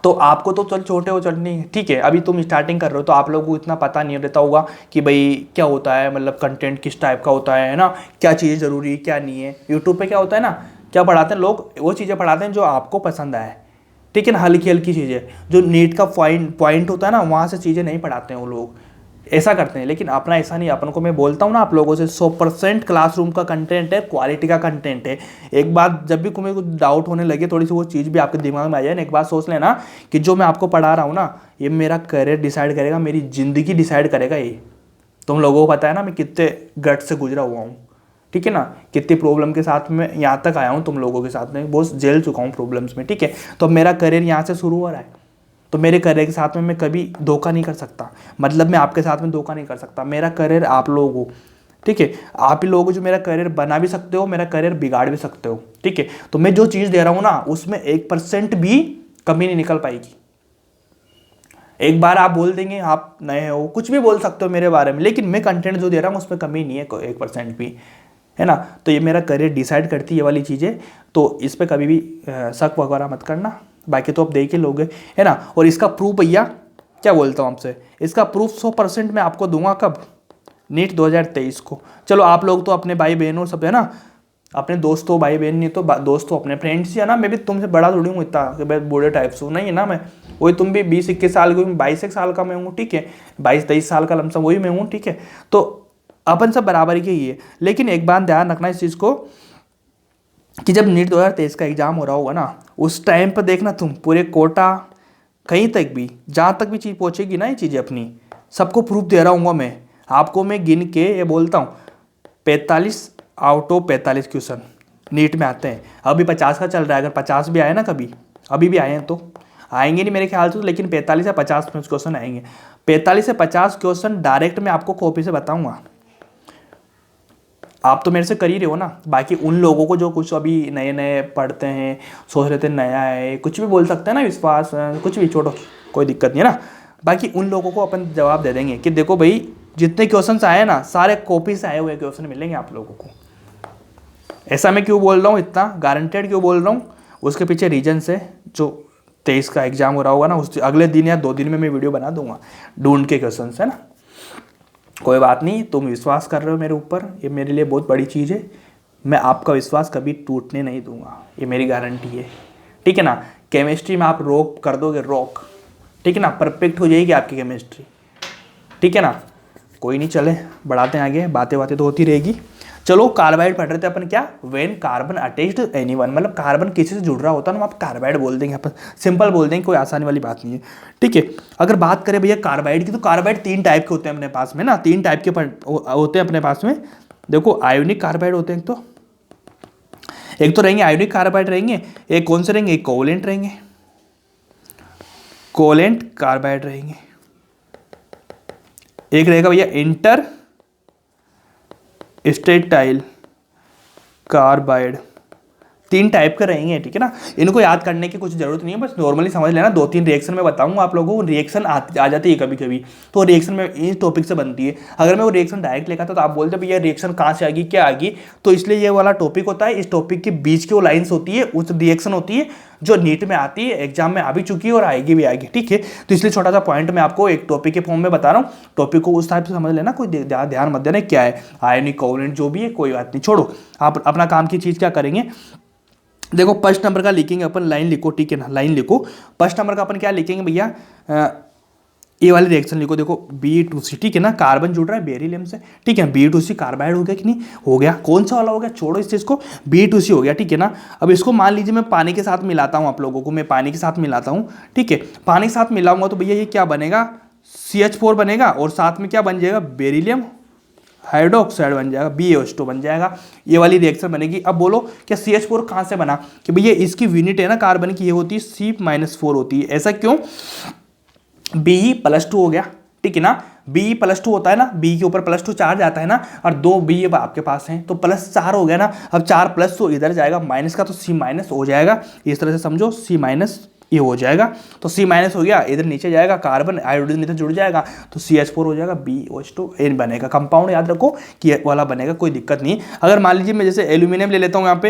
Speaker 1: तो आपको तो चल छोटे हो चल नहीं, ठीक है, अभी तुम स्टार्टिंग कर रहे हो, तो आप लोगों को इतना पता नहीं रहता होगा कि भाई क्या होता है, मतलब कंटेंट किस टाइप का होता है ना, क्या चीज़ें ज़रूरी है क्या नहीं है। यूट्यूब पे क्या होता है ना, क्या पढ़ाते हैं लोग, वो चीज़ें पढ़ाते हैं जो आपको पसंद आए, ठीक है ना, हल्की हल्की चीज़ें, जो नीट का पॉइंट होता है ना, वहाँ से चीज़ें नहीं पढ़ाते हैं वो लोग, ऐसा करते हैं। लेकिन अपना ऐसा नहीं, अपन को मैं बोलता हूँ ना आप लोगों से, 100% क्लासरूम का कंटेंट है, क्वालिटी का कंटेंट है। एक बात, जब भी तुम्हें कुछ डाउट होने लगे, थोड़ी सी वो चीज़ भी आपके दिमाग में आ जाए ना, एक बात सोच लेना कि जो मैं आपको पढ़ा रहा हूँ ना, ये मेरा करियर डिसाइड करेगा, मेरी ज़िंदगी डिसाइड करेगा ये। तुम लोगों को पता है ना मैं कितने गट से गुजरा हुआ हूँ, ठीक है ना, कितनी प्रॉब्लम के साथ में यहाँ तक आया हूँ, तुम लोगों के साथ में बहुत झेल चुका हूँ प्रॉब्लम्स में, ठीक है। तो मेरा करियर यहाँ से शुरू हो रहा है, तो मेरे करियर के साथ में मैं कभी धोखा नहीं कर सकता, मतलब मैं आपके साथ में धोखा नहीं कर सकता। मेरा करियर आप लोग हो, ठीक है, आप ही लोग जो मेरा करियर बना भी सकते हो, मेरा करियर बिगाड़ भी सकते हो, ठीक है। तो मैं जो चीज़ दे रहा हूँ ना, उसमें 1% भी कमी नहीं निकल पाएगी। एक बार आप बोल देंगे, आप नए हो, कुछ भी बोल सकते हो मेरे बारे में, लेकिन मैं कंटेंट जो दे रहा हूँ उसमें कमी नहीं है 1% भी, है ना। तो ये मेरा करियर डिसाइड करती है ये वाली चीज़ें, तो इस पर कभी भी शक वगैरह मत करना, बाकी तो आप देख ही लोगे, है ना। और इसका प्रूफ भैया क्या बोलता हूँ आपसे, इसका प्रूफ 100% मैं आपको दूंगा, कब, नीट 2023 को। चलो आप लोग तो अपने भाई बहन हो सब, है ना, अपने दोस्तों, भाई बहन नहीं तो दोस्तों, अपने फ्रेंड्स ही है ना। मैं भी तुमसे बड़ा थोड़ी हूँ इतना कि मैं बूढ़े टाइप से हूँ, नहीं है ना। मैं वही, तुम भी 20-21 साल के, 22 साल का मैं हूँ, ठीक है, 22-23 साल का लमसम वही मैं हूँ, ठीक है। तो अपन सब बराबर के ही है। लेकिन एक बात ध्यान रखना इस चीज़ को, कि जब नीट 2023 का एग्जाम हो रहा होगा ना, उस टाइम पर देखना तुम पूरे कोटा, कहीं तक भी, जहाँ तक भी चीज़ पहुँचेगी ना, ये चीज़ें अपनी सबको प्रूफ दे रहा हूँ मैं आपको। मैं गिन के ये बोलता हूँ, 45 आउट ऑफ 45 क्वेश्चन नीट में आते हैं। अभी 50 का चल रहा है, अगर 50 भी आए ना कभी, अभी भी आए हैं तो आएंगे नहीं मेरे ख्याल से, लेकिन 45 या 50 क्वेश्चन आएंगे। 45 से 50 क्वेश्चन डायरेक्ट मैं आपको कॉपी से बताऊँगा। आप तो मेरे से कर ही रहे हो ना। बाकी उन लोगों को जो कुछ अभी नए नए पढ़ते हैं, सोच रहे थे नया है, कुछ भी बोल सकते हैं ना, विश्वास, कुछ भी, छोड़ो, कोई दिक्कत नहीं है ना। बाकी उन लोगों को अपन जवाब दे देंगे कि देखो भाई, जितने क्वेश्चन आए ना, सारे कॉपी से आए हुए क्वेश्चन मिलेंगे आप लोगों को। ऐसा मैं क्यों बोल रहा हूँ, इतना गारंटेड क्यों बोल रहा हूँ, उसके पीछे रीजन है। जो 23 का एग्जाम हो रहा होगा ना, उस अगले दिन या 2 दिन में मैं वीडियो बना दूंगा ढूंढ के क्वेश्चन, है ना। कोई बात नहीं, तुम विश्वास कर रहे हो मेरे ऊपर, ये मेरे लिए बहुत बड़ी चीज़ है। मैं आपका विश्वास कभी टूटने नहीं दूंगा, ये मेरी गारंटी है, ठीक है ना। केमिस्ट्री में आप रोक कर दोगे, रोक, ठीक है ना, परफेक्ट हो जाएगी आपकी केमिस्ट्री, ठीक है ना। कोई नहीं, चले बढ़ाते हैं आगे, बातें बातें तो होती रहेगी। चलो, कार्बाइड पढ़ रहे थे अपन, क्या, व्हेन कार्बन अटैच्ड एनीवन, मतलब कार्बन किसी से जुड़ रहा होता है ना, आप कार्बाइड बोल देंगे, अपन सिंपल बोल देंगे, कोई आसानी वाली बात नहीं है, ठीक है। अगर बात करें भैया कार्बाइड की, तो कार्बाइड 3 टाइप के होते हैं अपने पास में ना, 3 टाइप के होते हैं अपने पास में। देखो, आयोनिक कार्बाइड होते हैं, एक तो रहेंगे आयोनिक कार्बाइड रहेंगे, एक कौन से रहेंगे, एक कोवलेंट रहेंगे, कोवलेंट कार्बाइड रहेंगे, एक रहेगा भैया इंटर स्टेटाइल कार्बाइड। 3 टाइप के रहेंगे, ठीक है ना। इनको याद करने की कुछ जरूरत नहीं है, बस नॉर्मली समझ लेना। 2-3 रिएक्शन में बताऊंगा आप लोगों को, रिएक्शन आ जाती है कभी कभी, तो रिएक्शन में इस टॉपिक से बनती है। अगर मैं वो रिएक्शन डायरेक्ट लेकर था तो आप बोलते भैया रिएक्शन कहाँ से आ गई, क्या आ गई, तो इसलिए ये वाला टॉपिक होता है। इस टॉपिक के बीच की वो लाइन्स होती है, उस रिएक्शन होती है जो नीट में आती है, एग्जाम में आ भी चुकी है और आएगी भी आएगी, ठीक है। तो इसलिए छोटा सा पॉइंट मैं आपको एक टॉपिक के फॉर्म में बता रहा हूँ, टॉपिक को उस टाइप से समझ लेना, कोई ध्यान मत देना क्या है, आयोनिक कोवलेंट जो भी है, कोई बात नहीं, छोड़ो। आप अपना काम की चीज़ क्या करेंगे, देखो फर्स्ट नंबर का लिखेंगे अपन, लाइन लिखो, ठीक है ना, लाइन लिखो। फर्स्ट नंबर का अपन क्या लिखेंगे भैया, ये वाली रिएक्शन लिखो, देखो B2C, ठीक है ना, कार्बन जुड़ रहा है बेरिलियम से, ठीक है, B2C कार्बाइड हो गया कि नहीं, हो गया। कौन सा वाला हो गया, छोड़ो इस चीज़ को, B2C हो गया, ठीक है ना। अब इसको मान लीजिए मैं पानी के साथ मिलाता हूँ, आप लोगों को मैं पानी के साथ मिलाता हूँ, ठीक है, पानी के साथ मिलाऊंगा तो भैया ये क्या बनेगा, CH4 बनेगा, और साथ में क्या बन जाएगा, बेरिलियम हाइड्रोक्साइड बन जाएगा, BaO2 बन जाएगा। ये वाली रिएक्शन बनेगी। अब बोलो क्या CH4 कहाँ से बना, कि भैया इसकी यूनिट है ना कार्बन की, ये होती है C-4 होती है। ऐसा क्यों, Be+2 हो गया, ठीक है ना, Be+2 होता है ना, B के ऊपर +2 चार्ज आता है ना, और 2 B आपके पास हैं तो +4 हो गया ना। अब 4 तो इधर जाएगा माइनस का, तो C- हो जाएगा, इस तरह से समझो, C- ये हो जाएगा, तो C- हो गया, इधर नीचे जाएगा कार्बन, हाइड्रोजन इधर जुड़ जाएगा, तो CH4 हो जाएगा, BO2 N बनेगा। कंपाउंड याद रखो कि ये वाला बनेगा, कोई दिक्कत नहीं। अगर मान लीजिए मैं जैसे एल्यूमिनियम ले लेता हूँ यहाँ पे,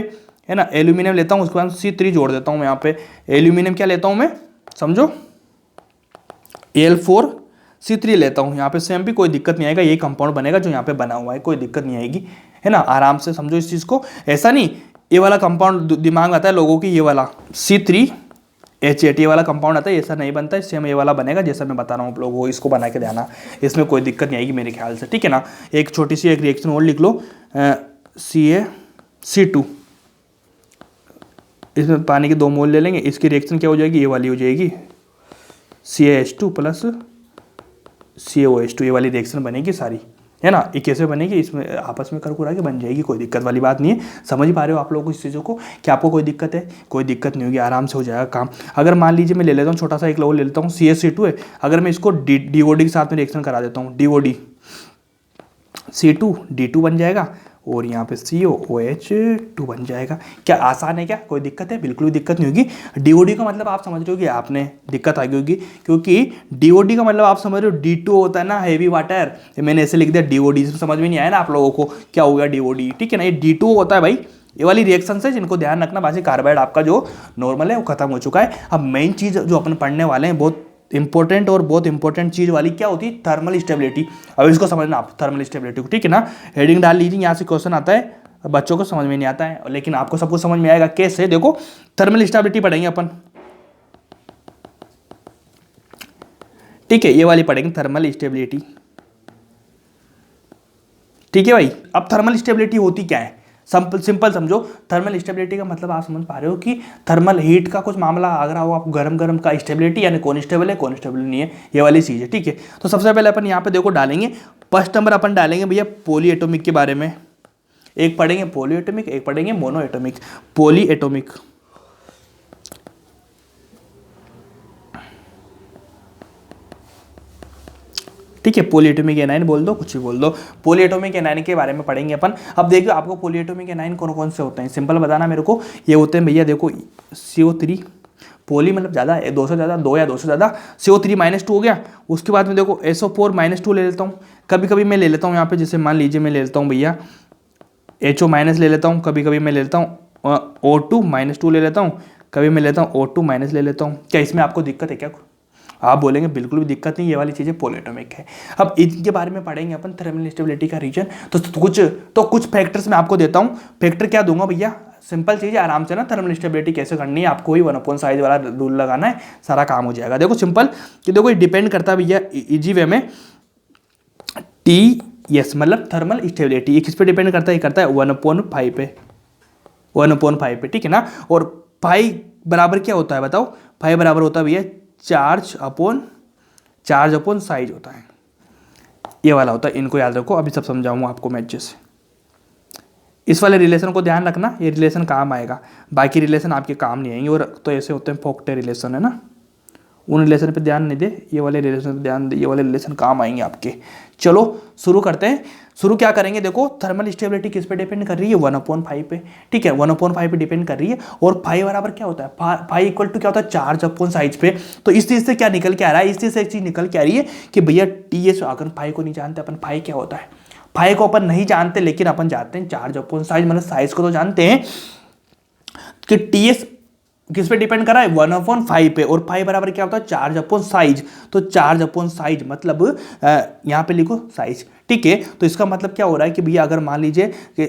Speaker 1: है ना, एल्यूमिनियम लेता हूँ, उसके बाद C3 जोड़ देता हूँ मैं यहाँ पे, एल्यूमिनियम क्या लेता हूँ मैं, समझो Al4C3 लेता हूँ यहाँ पे, सेम भी कोई दिक्कत नहीं आएगा, यही कंपाउंड बनेगा जो यहाँ पे बना हुआ है, कोई दिक्कत नहीं आएगी, है ना, आराम से समझो इस चीज़ को। ऐसा नहीं ये वाला कंपाउंड दिमाग में आता है लोगों की, ये वाला C3H8 ये वाला कंपाउंड आता है, ऐसा नहीं बनता है, सेम ये वाला बनेगा जैसा मैं बता रहा हूँ आप लोगों को, इसको बना के देना, इसमें कोई दिक्कत नहीं आएगी मेरे ख्याल से, ठीक है ना। एक छोटी सी एक रिएक्शन और लिख लो, CaC2, इसमें पानी के 2 मोल ले लेंगे, इसकी रिएक्शन क्या हो जाएगी, ये वाली हो जाएगी, CaH2 + CaOH2, ये वाली रिएक्शन बनेगी सारी, है ना। ये कैसे बनेगी, इसमें आपस में कर के बन जाएगी, कोई दिक्कत वाली बात नहीं है। समझ पा रहे हो आप लोगों को इस चीज़ों को, कि आपको कोई दिक्कत है, कोई दिक्कत नहीं होगी, आराम से हो जाएगा काम। अगर मान लीजिए मैं ले लेता हूँ छोटा सा एक लोग ले लेता हूँ, CaC2 है, अगर मैं इसको DOD के साथ में रिएक्शन करा देता हूँ, DOD C2 D2 बन जाएगा, और यहाँ पे COOH2 बन जाएगा। क्या आसान है क्या, कोई दिक्कत है, बिल्कुल भी दिक्कत नहीं होगी। DOD का मतलब आप समझ रहे हो कि आपने दिक्कत आ गई होगी, क्योंकि DOD का मतलब आप समझ रहे हो D2 होता है ना, हैवी वाटर, मैंने ऐसे लिख दिया DOD, समझ में नहीं आया ना आप लोगों को क्या हो गया DOD, ठीक है ना। ये D2 होता है भाई, ये वाली रिएक्शन से जिनको ध्यान रखना, बाकी कार्बाइड आपका जो नॉर्मल है वो खत्म हो चुका है। अब मेन चीज़ जो अपन पढ़ने वाले हैं, बहुत इंपॉर्टेंट और बहुत इंपॉर्टेंट चीज वाली क्या होती है, थर्मल स्टेबिलिटी। अब इसको समझना आप, थर्मल स्टेबिलिटी को, ठीक है ना। हेडिंग डाल लीजिए, यहाँ से क्वेश्चन आता है, बच्चों को समझ में नहीं आता है, लेकिन आपको सब कुछ समझ में आएगा। कैसे, देखो थर्मल स्टेबिलिटी पढ़ेंगे अपन, ठीक है, ये वाली पढ़ेंगे थर्मल स्टेबिलिटी, ठीक है भाई। अब थर्मल स्टेबिलिटी होती क्या है, सिंपल समझो, थर्मल स्टेबिलिटी का मतलब आप समझ पा रहे हो कि थर्मल हीट का कुछ मामला अगर हो, आपको गरम गरम का स्टेबिलिटी, यानी कौन स्टेबल है कौन स्टेबल नहीं है, ये वाली चीज़ है, ठीक है। तो सबसे पहले अपन यहाँ पे देखो डालेंगे, फर्स्ट नंबर अपन डालेंगे भैया पॉली एटॉमिक के बारे में, एक पढ़ेंगे पॉली एटॉमिक, एक पढ़ेंगे मोनो एटॉमिक। पॉली एटॉमिक, ठीक है, पॉलीएटॉमिक एनायन बोल दो, कुछ भी बोल दो, पॉलीएटॉमिक एनायन के बारे में पढ़ेंगे अपन। अब देखिए आपको पॉलीएटॉमिक एनायन कौन कौन से होते हैं, सिंपल बताना मेरे को। ये होते हैं भैया देखो, CO3, पॉली मतलब ज़्यादा, 2 से ज़्यादा, 2 या 2 से ज़्यादा, CO3-2 हो गया। उसके बाद में देखो SO4-2 ले लेता हूँ, कभी कभी मैं ले लेता हूँ यहाँ पे, जैसे मान लीजिए मैं ले लेता हूँ भैया HO- ले लेता हूँ, कभी कभी मैं ले लेता हूँ O2-2 ले लेता हूँ, कभी मैं लेता हूँ O2- ले लेता हूँ। क्या इसमें आपको दिक्कत है क्या, आप बोलेंगे बिल्कुल भी दिक्कत नहीं, ये वाली चीज़ें पॉलीएटॉमिक है। अब इनके बारे में पढ़ेंगे अपन, थर्मल स्टेबिलिटी का रीजन। तो कुछ फैक्टर्स मैं आपको देता हूँ। फैक्टर क्या दूंगा भैया, सिंपल चीज़ है, आराम से ना थर्मल स्टेबिलिटी कैसे करनी है, आपको ही 1/size वाला रूल लगाना है, सारा काम हो जाएगा। देखो सिंपल कि देखो ये डिपेंड करता है भैया इजी वे में, TS मतलब थर्मल स्टेबिलिटी, ये किस पे डिपेंड करता है, ये करता है 1/5 पे, 1/5 पे, ठीक है ना। और पाई बराबर क्या होता है बताओ, पाई बराबर होता है भैया चार्ज अपॉन साइज होता है, ये वाला होता है, इनको याद रखो। अभी सब समझाऊंगा आपको मैं अच्छे से, इस वाले रिलेशन को ध्यान रखना, ये रिलेशन काम आएगा, बाकी रिलेशन आपके काम नहीं आएंगे। और तो ऐसे होते हैं फोक्टे रिलेशन, है ना, उन रिलेशन पे ध्यान नहीं दे, ये वाले रिलेशन पे ध्यान दे, ये वाले रिलेशन काम आएंगे आपके। चलो शुरू करते हैं। शुरू क्या करेंगे, देखो थर्मल स्टेबिलिटी किस पे डिपेंड कर रही है, 1/5 पे, ठीक है, 1/5 पे डिपेंड कर रही है। और फाई बराबर क्या होता है, फाई इक्वल टू क्या होता है, चार्ज अपॉन साइज पे। तो इस चीज से क्या निकल के आ रहा है, इस चीज से एक चीज निकल के आ रही है कि भैया TS, अगर फाई को नहीं जानते अपन, फाई क्या होता है, फाई को अपन नहीं जानते, लेकिन अपन जानते हैं चार्ज अपॉन साइज, मतलब साइज को तो जानते हैं कि TS किस पे डिपेंड कर रहा है, 1/5 पे, और फाई बराबर क्या होता है, चार्ज अपॉन साइज। तो चार्ज अपॉन साइज मतलब यहाँ पे लिखो साइज, ठीक है। तो इसका मतलब क्या हो रहा है कि भैया अगर मान लीजिए कि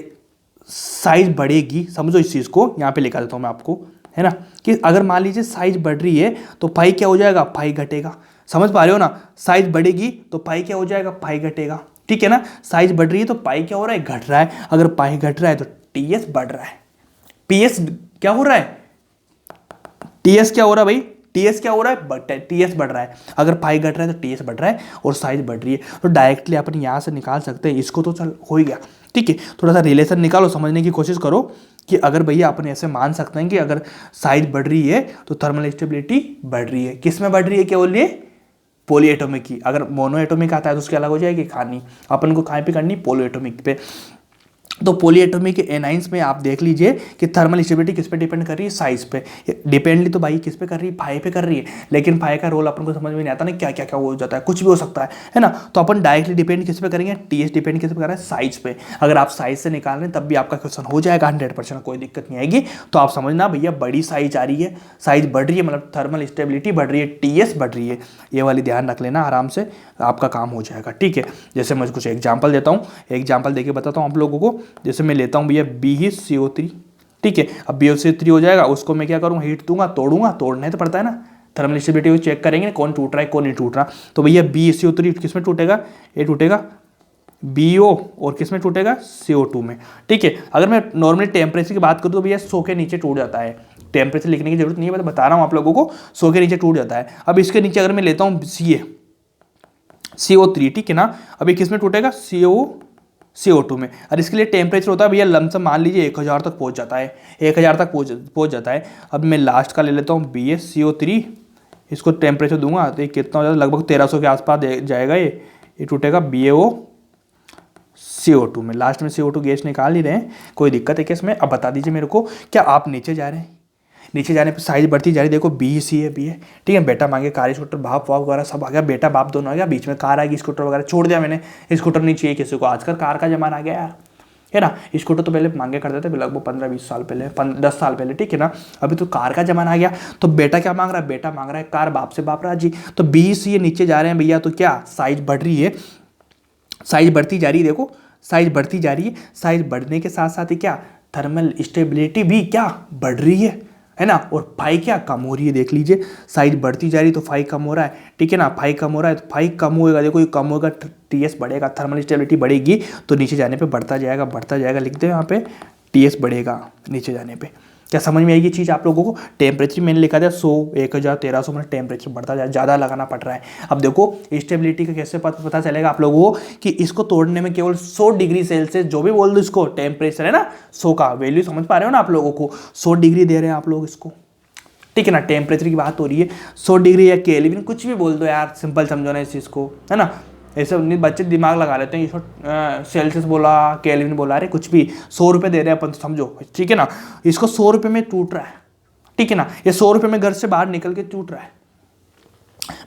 Speaker 1: साइज बढ़ेगी, समझो इस चीज को, यहाँ पे लिखा देता हूँ मैं आपको, है ना, कि अगर मान लीजिए साइज बढ़ रही है तो फाई क्या हो जाएगा, फाई घटेगा। समझ पा रहे हो ना, साइज बढ़ेगी तो पाई क्या हो जाएगा, पाई घटेगा, ठीक है ना। साइज बढ़ रही है तो पाई क्या हो रहा है, घट रहा है। अगर पाई घट रहा है तो टीएस बढ़ रहा है। पीएस क्या हो रहा है, टीएस क्या हो रहा है भाई, टीएस क्या हो रहा है, टीएस बढ़ रहा है। अगर पाई घट रहा है तो टीएस बढ़ रहा है और साइज बढ़ रही है। तो डायरेक्टली अपन यहाँ से निकाल सकते हैं, इसको तो चल हो ही गया, ठीक है। थोड़ा सा रिलेशन निकालो, समझने की कोशिश करो कि अगर भैया अपन ऐसे मान सकते हैं कि अगर साइज बढ़ रही है तो थर्मल स्टेबिलिटी बढ़ रही है। किस में बढ़ रही है, क्या बोल रही है, पॉली एटॉमिक की। अगर मोनो एटॉमिक आता है तो उसकी अलग हो जाएगी कहानी। अपन को कहाँ पे करनी, पॉली एटॉमिक पे। तो पॉलीएटॉमिक एनाइंस में आप देख लीजिए कि थर्मल स्टेबिलिटी किस पे डिपेंड कर रही है, साइज पे। डिपेंडली तो भाई किस पे कर रही है, फाई पे कर रही है। लेकिन फाई का रोल अपन को समझ में नहीं आता ना, क्या क्या क्या हो जाता है, कुछ भी हो सकता है ना। तो अपन डायरेक्टली डिपेंड किस पे करेंगे, टीएस डिपेंड किस पे कर रहा है, साइज पे। अगर आप साइज से निकाल रहे हैं तब भी आपका क्वेश्चन हो जाएगा 100%, कोई दिक्कत नहीं आएगी। तो आप समझना भैया बड़ी साइज आ रही है, साइज बढ़ रही है, मतलब थर्मल स्टेबिलिटी बढ़ रही है, टीएस बढ़ रही है। ये वाली ध्यान रख लेना, आराम से आपका काम हो जाएगा, ठीक है। जैसे मैं कुछ एग्जाम्पल देता हूँ, एग्जाम्पल देके बताता हूँ आप लोगों को। जैसे मैं लेता हूँ भैया BeCO3, ठीक है। अब BeCO3 हो जाएगा, उसको मैं क्या करूँ, हीट दूंगा, तोड़ूंगा, तोड़ना तो पड़ता है ना। थर्मल स्टेबिलिटी को चेक करेंगे कौन टूट रहा है कौन नहीं टूट रहा। तो भैया BeCO3 किस में टूटेगा, ये टूटेगा BO, और किस में टूटेगा, CO2 में, ठीक है। अगर मैं नॉर्मली टेम्परेचर की बात करूँ तो भैया 100 के नीचे टूट जाता है। टेम्परेचर लिखने की जरूरत नहीं है, मैं बता रहा हूँ आप लोगों को, 100 के नीचे टूट जाता है। अब इसके नीचे अगर मैं लेता हूँ CO3, ठीक है ना। अभी किस में टूटेगा, CO2 में। और इसके लिए टेम्परेचर होता है भैया लमसम मान लीजिए 1000 तक पहुंच जाता है, 1000 तक पहुंच जाता है। अब मैं लास्ट का ले लेता हूँ BaCO3, इसको टेम्परेचर दूंगा तो ये कितना हो जाता है, लगभग 1300 के आसपास जाएगा। ये टूटेगा BaCO2 में। लास्ट में CO2 गैस निकाल ही रहे हैं, कोई दिक्कत है क्या इसमें। अब बता दीजिए मेरे को, क्या आप नीचे जा रहे हैं, नीचे जाने पर साइज बढ़ती जा रही है। देखो BC है, B है, ठीक है। बेटा मांगे कार स्कूटर, बाप वाप वगैरह सब आ गया, बेटा बाप दोनों आ गया, बीच में कार आएगी, स्कूटर वगैरह छोड़ दिया मैंने। स्कूटर नहीं चाहिए किसी को, आजकल कार का जमाना आ गया यार, है ना। स्कूटर तो पहले मांगे करते थे लगभग 15-20 साल पहले, 10 साल पहले, ठीक है ना। अभी तो कार का जमाना आ गया। तो बेटा क्या मांग रहा है, बेटा मांग रहा है कार, बाप से बाप राजी। तो BC नीचे जा रहे हैं भैया, तो क्या साइज बढ़ रही है, साइज बढ़ती जा रही है। देखो साइज बढ़ती जा रही है, साइज बढ़ने के साथ साथ ही क्या, थर्मल स्टेबिलिटी भी क्या बढ़ रही है ना। और फाई क्या कम हो रही है, देख लीजिए साइज बढ़ती जा रही है तो फाई कम हो रहा है, ठीक है ना। फाई कम हो रहा है तो फाई कम होएगा, देखो ये कम होगा, टीएस बढ़ेगा, थर्मल स्टेबिलिटी बढ़ेगी तो नीचे जाने पे बढ़ता जाएगा, बढ़ता जाएगा। लिखते हैं यहाँ पे टीएस बढ़ेगा नीचे जाने पे। क्या समझ में आएगी चीज़ आप लोगों को। टेम्परेचर मैंने लिखा था 100, 1000, 1300 में टेम्परेचर बढ़ता जाए, ज़्यादा लगाना पड़ रहा है। अब देखो स्टेबिलिटी का कैसे पता चलेगा आप लोगों को, कि इसको तोड़ने में केवल 100 डिग्री सेल्सियस, जो भी बोल दो इसको, टेम्परेचर है ना 100 का वैल्यू, समझ पा रहे हो ना आप लोगों को, 100 डिग्री दे रहे हैं आप लोग इसको, ठीक है ना। टेम्परेचर की बात हो रही है, 100 डिग्री या केल्विन कुछ भी बोल दो यार, सिंपल समझो ना इस चीज़ को, है ना। ऐसे बच्चे दिमाग लगा लेते हैं, इसको सेल्सियस बोला, केल्विन बोला, अरे कुछ भी, 100 रुपये दे रहे हैं अपन तो समझो, ठीक है ना। इसको 100 रुपये में टूट रहा है, ठीक है ना। ये 100 रुपये में घर से बाहर निकल के टूट रहा है,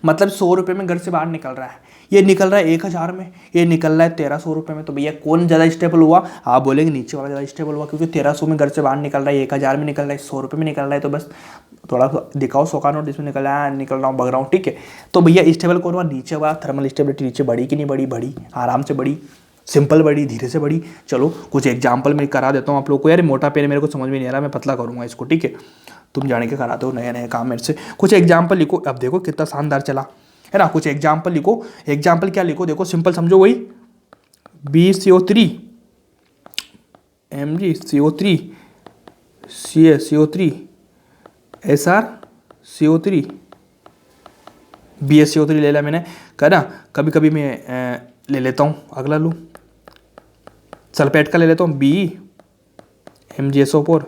Speaker 1: मतलब 100 रुपये में घर से बाहर निकल रहा है। ये निकल रहा है 1000 में, ये निकल रहा है 1300 रुपये में। तो भैया कौन ज़्यादा स्टेबल हुआ, आप बोलेंगे नीचे वाला ज़्यादा स्टेबल हुआ, क्योंकि 1300 में घर से बाहर निकल रहा है, 1000 में निकल रहा है, 100 रुपये में निकल रहा है। तो बस थोड़ा सा दिखाओ 100 का नोट जिसमें निकल रहा है, निकल रहा हूँ, भग रहा हूँ, ठीक है। तो भैया स्टेबल कौन हुआ, नीचे हुआ। थर्मल स्टेबिलिटी नीचे बढ़ी कि नहीं बढ़ी, बढ़ी, आराम से बढ़ी, सिंपल बढ़ी, धीरे से बढ़ी। चलो कुछ एग्जाम्पल मैं करा देता हूँ आप लोग को। यार मोटा पेन मेरे को समझ में नहीं आ रहा, मैं पतला करूँगा इसको, ठीक है। तुम जाने के कराते हो नए नए काम मेरे से। कुछ एग्जाम्पल लिखो, अब देखो कितना शानदार चला, है ना। कुछ एग्जाम्पल लिखो, एग्जाम्पल क्या लिखो, देखो सिंपल समझो, वही BeCO3, MgCO3, CaCO3, SrCO3, BaCO3 ले लिया मैंने, कह ना। कभी कभी मैं ले लेता हूँ, अगला लूँ, सल्फेट का ले लेता हूँ, Be, MgSO4,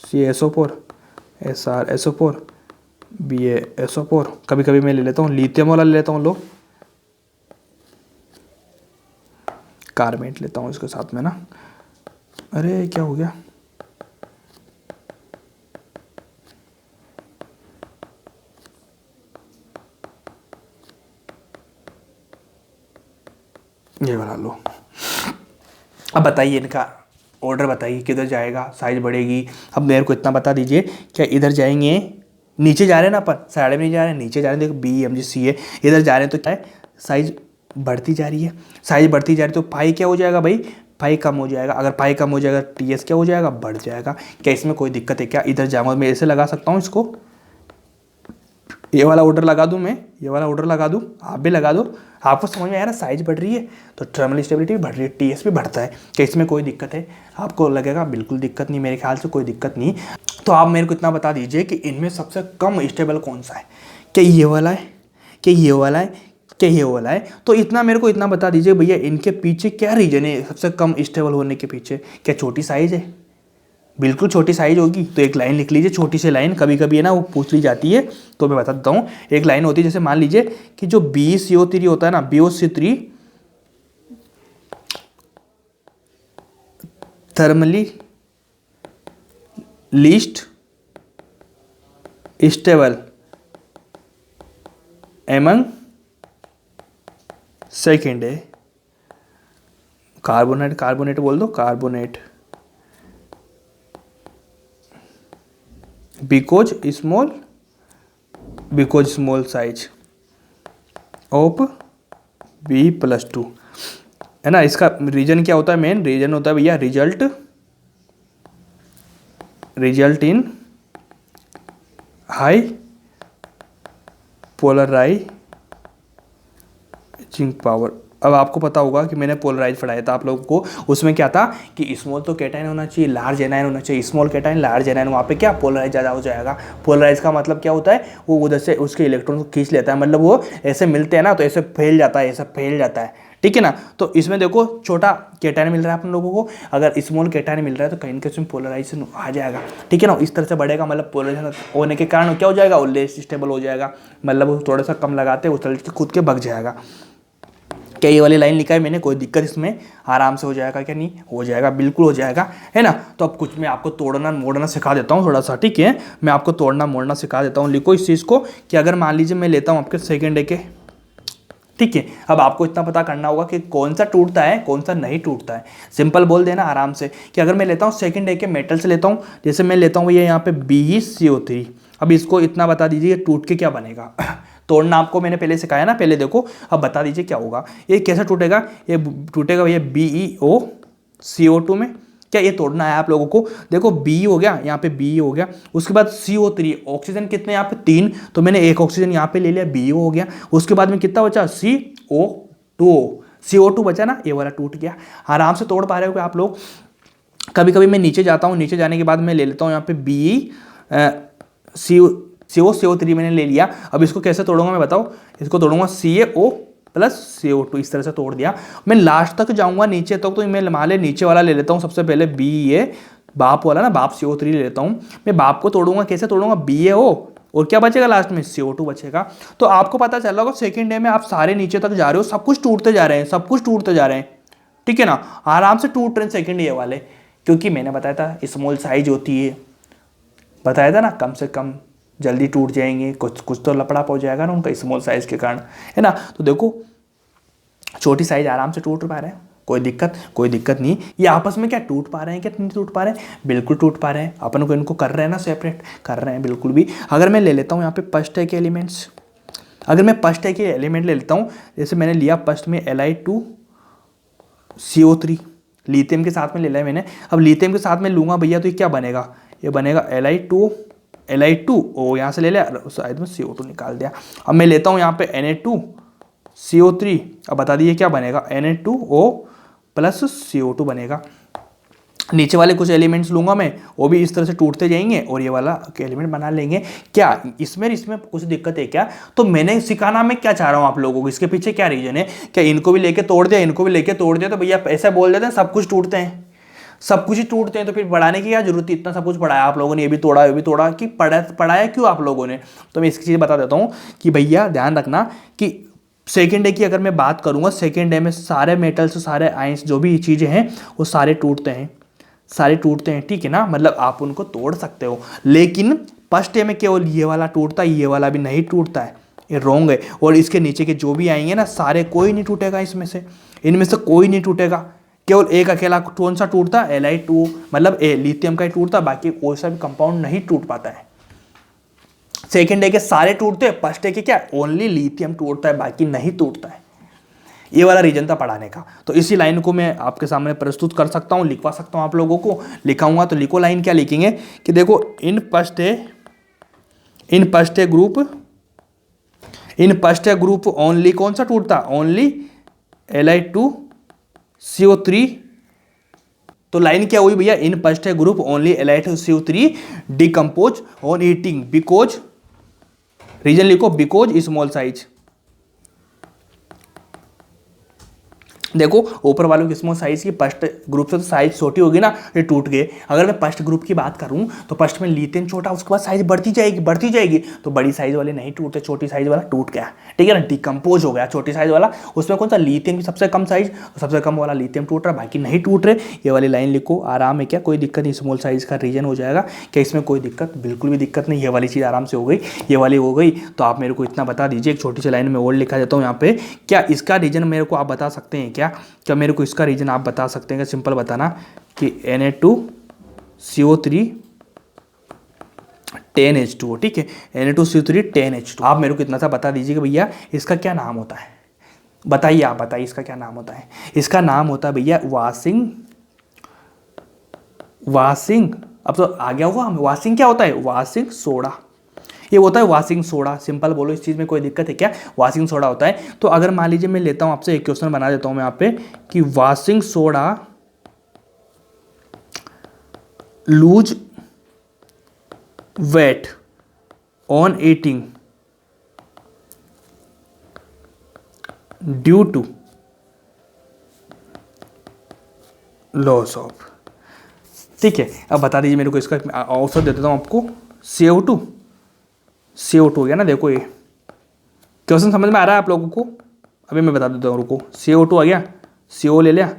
Speaker 1: CaSO4, SrSO4, BaSO4। कभी कभी मैं ले लेता हूँ लिथियम वाला ले लेता हूँ, लो कार्बेट लेता हूँ इसके साथ में ना। अरे क्या हो गया, ये वाला लो। अब बताइए इनका ऑर्डर बताइए, किधर जाएगा, साइज बढ़ेगी। अब मेरे को इतना बता दीजिए, क्या इधर जाएंगे, नीचे जा रहे हैं ना अपन, साइड में नहीं जा रहे हैं, नीचे जा रहे हैं। देखो BMGC है, इधर जा रहे हैं तो क्या है, साइज बढ़ती जा रही है, साइज बढ़ती जा रही है तो पाई क्या हो जाएगा भाई, पाई कम हो जाएगा। अगर पाई कम हो जाएगा टीएस क्या हो जाएगा, बढ़ जाएगा। क्या इसमें कोई दिक्कत है क्या, इधर जाऊँगा मैं ऐसे लगा सकता हूँ इसको, ये वाला ऑर्डर लगा दूं मैं, ये वाला ऑर्डर लगा दूं, आप भी लगा दो। आपको समझ में आया ना, साइज बढ़ रही है तो थर्मल स्टेबिलिटी भी बढ़ रही है, टीएस भी बढ़ता है। क्या इसमें कोई दिक्कत है? आपको लगेगा बिल्कुल दिक्कत नहीं, मेरे ख्याल से कोई दिक्कत नहीं। तो आप मेरे को इतना बता दीजिए कि इनमें सबसे कम स्टेबल कौन सा है? क्या ये वाला है, क्या ये वाला है, क्या ये वाला है? तो इतना मेरे को इतना बता दीजिए भैया, इनके पीछे क्या रीजन है सबसे कम स्टेबल होने के पीछे? क्या छोटी साइज है? बिल्कुल छोटी साइज होगी। तो एक लाइन लिख लीजिए, छोटी सी लाइन, कभी कभी है ना वो पूछ ली जाती है, तो मैं बता देता हूँ। एक लाइन होती है, जैसे मान लीजिए कि जो BeO3 होता है ना, BeO3 thermally least stable among second है। कार्बोनेट, कार्बोनेट बोल दो, carbonate, because small size of B+2 है ना। इसका रीजन क्या होता है? मेन रीजन होता है भैया result in high polarising power. अब आपको पता होगा कि मैंने पोलराइज पढ़ाया था आप लोगों को, उसमें क्या था कि स्मॉल तो कैटायन होना चाहिए, लार्ज एनायन होना चाहिए, स्मॉल कैटायन लार्ज एनायन, वहाँ पे क्या पोलराइज ज़्यादा हो जाएगा। पोलराइज का मतलब क्या होता है? वो उधर से उसके इलेक्ट्रॉन को खींच लेता है, मतलब वो ऐसे मिलते हैं ना तो ऐसे फैल जाता है, ऐसा फैल जाता है, ठीक है ना। तो इसमें देखो छोटा कैटायन मिल रहा है अपन लोगों को, अगर स्मॉल कैटायन मिल रहा है तो कहीं ना कहीं पोलराइजेशन आ जाएगा, ठीक है ना। इस तरह से बढ़ेगा, मतलब पोलराइजेशन होने के कारण क्या हो जाएगा? वो लेस स्टेबल हो जाएगा, मतलब वो थोड़ा सा कम लगाते हैं उस तरह से खुद के भग जाएगा। क्या ये वाली लाइन लिखा है मैंने? कोई दिक्कत इसमें? आराम से हो जाएगा, क्या नहीं हो जाएगा? बिल्कुल हो जाएगा, है ना। तो अब कुछ मैं आपको तोड़ना मोड़ना सिखा देता हूँ थोड़ा सा, ठीक है। मैं आपको तोड़ना मोड़ना सिखा देता हूँ। लिखो इस चीज़ को कि अगर मान लीजिए मैं लेता हूँ आपके सेकेंड डे के, ठीक है। अब आपको इतना पता करना होगा कि कौन सा टूटता है कौन सा नहीं टूटता है। सिंपल बोल देना आराम से कि अगर मैं लेता हूँ सेकेंड डे के मेटल से लेता हूँ, जैसे मैं लेता हूँ भैया यहाँ पे BeCO3। अब इसको इतना बता दीजिए टूट के क्या बनेगा। तोड़ना आपको मैंने पहले सिखाया ना, पहले देखो। अब बता दीजिए क्या होगा, ये कैसे टूटेगा? ये टूटेगा भैया BeOCO2 में। क्या ये तोड़ना है आप लोगों को? देखो बी हो गया, यहाँ पे बी हो गया, उसके बाद CO3, ऑक्सीजन कितने यहाँ पे 3, तो मैंने एक ऑक्सीजन यहाँ पे ले लिया, BO हो गया। उसके बाद में कितना बचा? CO2 बचा ना, ये वाला टूट गया। आराम से तोड़ पा रहे हो आप लोग। कभी कभी मैं नीचे जाता हूँ, नीचे जाने के बाद मैं ले लेता हूँ यहाँ पे CO3 मैंने ले लिया। अब इसको कैसे तोड़ूंगा मैं बताओ? इसको तोड़ूंगा CaO+CO2, इस तरह से तोड़ दिया। मैं लास्ट तक जाऊंगा नीचे तक, तो मैं मान ले नीचे वाला ले लेता हूँ सबसे पहले, BA बाप वाला ना, बाप CO3 ले लेता हूँ। मैं बाप को तोड़ूंगा, कैसे तोड़ूंगा? BaO और क्या बचेगा लास्ट में? CO2 बचेगा। तो आपको पता चल रहा होगा सेकेंड डे में आप सारे नीचे तक जा रहे हो, सब कुछ टूटते जा रहे हैं, सब कुछ टूटते जा रहे हैं, ठीक है ना। आराम से टूट रहे हैं सेकेंड डे वाले, क्योंकि मैंने बताया था स्मॉल साइज होती है, बताया था ना, कम से कम जल्दी टूट जाएंगे, कुछ तो लपड़ा हो जाएगा ना उनका स्मॉल साइज के कारण, है ना। तो देखो छोटी साइज आराम से टूट पा रहे हैं, कोई दिक्कत नहीं। ये आपस में क्या टूट पा रहे हैं, क्या नहीं टूट पा रहे हैं? बिल्कुल टूट पा रहे हैं। अपन को इनको कर रहे हैं ना सेपरेट, कर रहे हैं बिल्कुल भी। अगर मैं ले लेता हूँ यहाँ पे फर्स्ट के एलिमेंट्स, अगर मैं फर्स्ट के एलिमेंट ले लेता हूँ, जैसे मैंने लिया फर्स्ट में Li2CO3, लिथियम के साथ में ले लिया मैंने। अब लिथियम के साथ में लूँगा भैया तो ये क्या बनेगा? ये बनेगा Li2 ओ यहाँ से ले लिया, शायद में CO2 निकाल दिया। अब मैं लेता हूँ यहाँ पे Na2CO3, अब बता दिए क्या बनेगा? Na2O+CO2 बनेगा। नीचे वाले कुछ एलिमेंट्स लूंगा मैं, वो भी इस तरह से टूटते जाएंगे और ये वाला एलिमेंट बना लेंगे। क्या इसमें कुछ दिक्कत है क्या? तो मैंने सिखाना मैं क्या चाह रहा हूँ आप लोगों को, इसके पीछे क्या रीजन है? क्या इनको भी लेके तोड़ दिया, इनको भी लेके तोड़ दिया तो भैया ऐसा बोल देते हैं सब कुछ टूटते हैं, सब कुछ ही टूटते हैं, तो फिर बढ़ाने की क्या जरूरत है? इतना सब कुछ पढ़ाया आप लोगों ने, ये भी तोड़ा, ये भी तोड़ा, कि पढ़ाया क्यों आप लोगों ने? तो मैं इसकी चीज़ बता देता हूँ कि भैया ध्यान रखना कि सेकेंड डे की अगर मैं बात करूँगा, सेकेंड डे में सारे मेटल्स, सारे आयंस, जो भी चीज़ें हैं वो सारे टूटते हैं, ठीक है ना। मतलब आप उनको तोड़ सकते हो, लेकिन फर्स्ट डे में केवल ये वाला टूटता है, ये वाला भी नहीं टूटता है, ये रॉन्ग है। और इसके नीचे के जो भी आएंगे ना सारे, कोई नहीं टूटेगा इसमें से, इनमें से कोई नहीं टूटेगा। केवल एक अकेला कौन सा टूटता है? Li2, मतलब लिथियम का ही टूटता, बाकी कोई सा भी कंपाउंड नहीं टूट पाता है। सेकेंड डे के सारे टूटते हैं, फर्स्ट डे के क्या ओनली लिथियम टूटता है, बाकी नहीं टूटता है। ये वाला रीजन था पढ़ाने का। तो इसी लाइन को मैं आपके सामने प्रस्तुत कर सकता हूँ, लिखवा सकता हूँ आप लोगों को। लिखाऊंगा तो लिखो, लाइन क्या लिखेंगे कि देखो in first day group in first group only कौन सा टूटता, ओनली Li2CO3। तो लाइन क्या हुई भैया, in first group only Li2CO3 decompose on heating because, reason लिखो बिकॉज स्मॉल साइज। देखो ऊपर वालों की स्मॉल साइज की फर्स्ट ग्रुप से तो साइज छोटी होगी ना, ये टूट गए। अगर मैं फर्स्ट ग्रुप की बात करूं तो फर्स्ट में लिथियम छोटा, उसके बाद साइज बढ़ती जाएगी, तो बड़ी साइज वाले नहीं टूटते, छोटी साइज वाला टूट गया, ठीक है ना, डिकम्पोज हो गया छोटी साइज वाला। उसमें कौन सा, लिथियम की सबसे कम साइज, सबसे कम वाला लिथियम टूट रहा, बाकी नहीं टूट रहे। ये वाली लाइन लिखो, आराम है, क्या कोई दिक्कत नहीं, स्मॉल साइज का रीजन हो जाएगा, क्या इसमें कोई दिक्कत, बिल्कुल भी दिक्कत नहीं। ये वाली चीज़ आराम से हो गई, ये वाली हो गई। तो आप मेरे को इतना बता दीजिए, एक छोटी सी लाइन में और लिखा देता हूँ यहाँ पे, क्या इसका रीजन मेरे को आप बता सकते हैं क्या मेरे को इसका रीजन आप बता सकते हैं, सिंपल बताना कि Na2CO3 10H2, ठीक है, Na2CO3 10H2। आप मेरे को इतना सा बता दीजिए कि भैया इसका क्या नाम होता है, बताइए, आप बताइए इसका क्या नाम होता है। इसका नाम होता है भैया वाशिंग, अब तो आ गया होगा, वाशिंग क्या होता है, वाशिंग सोडा, ये होता है वाशिंग सोडा। सिंपल बोलो, इस चीज़ में कोई दिक्कत है क्या, वाशिंग सोडा होता है। तो अगर मान लीजिए मैं लेता हूं आपसे एक क्वेश्चन बना देता हूं मैं यहाँ पे कि washing soda lose weight on heating due to loss of, ठीक है। अब बता दीजिए मेरे को, इसका ऑप्शन दे देता हूं आपको, CO2 हो गया ना। देखो ये क्वेश्चन समझ में आ रहा है आप लोगों को, अभी मैं बता देता हूँ, रुको। CO2 आ गया, CO ले लिया,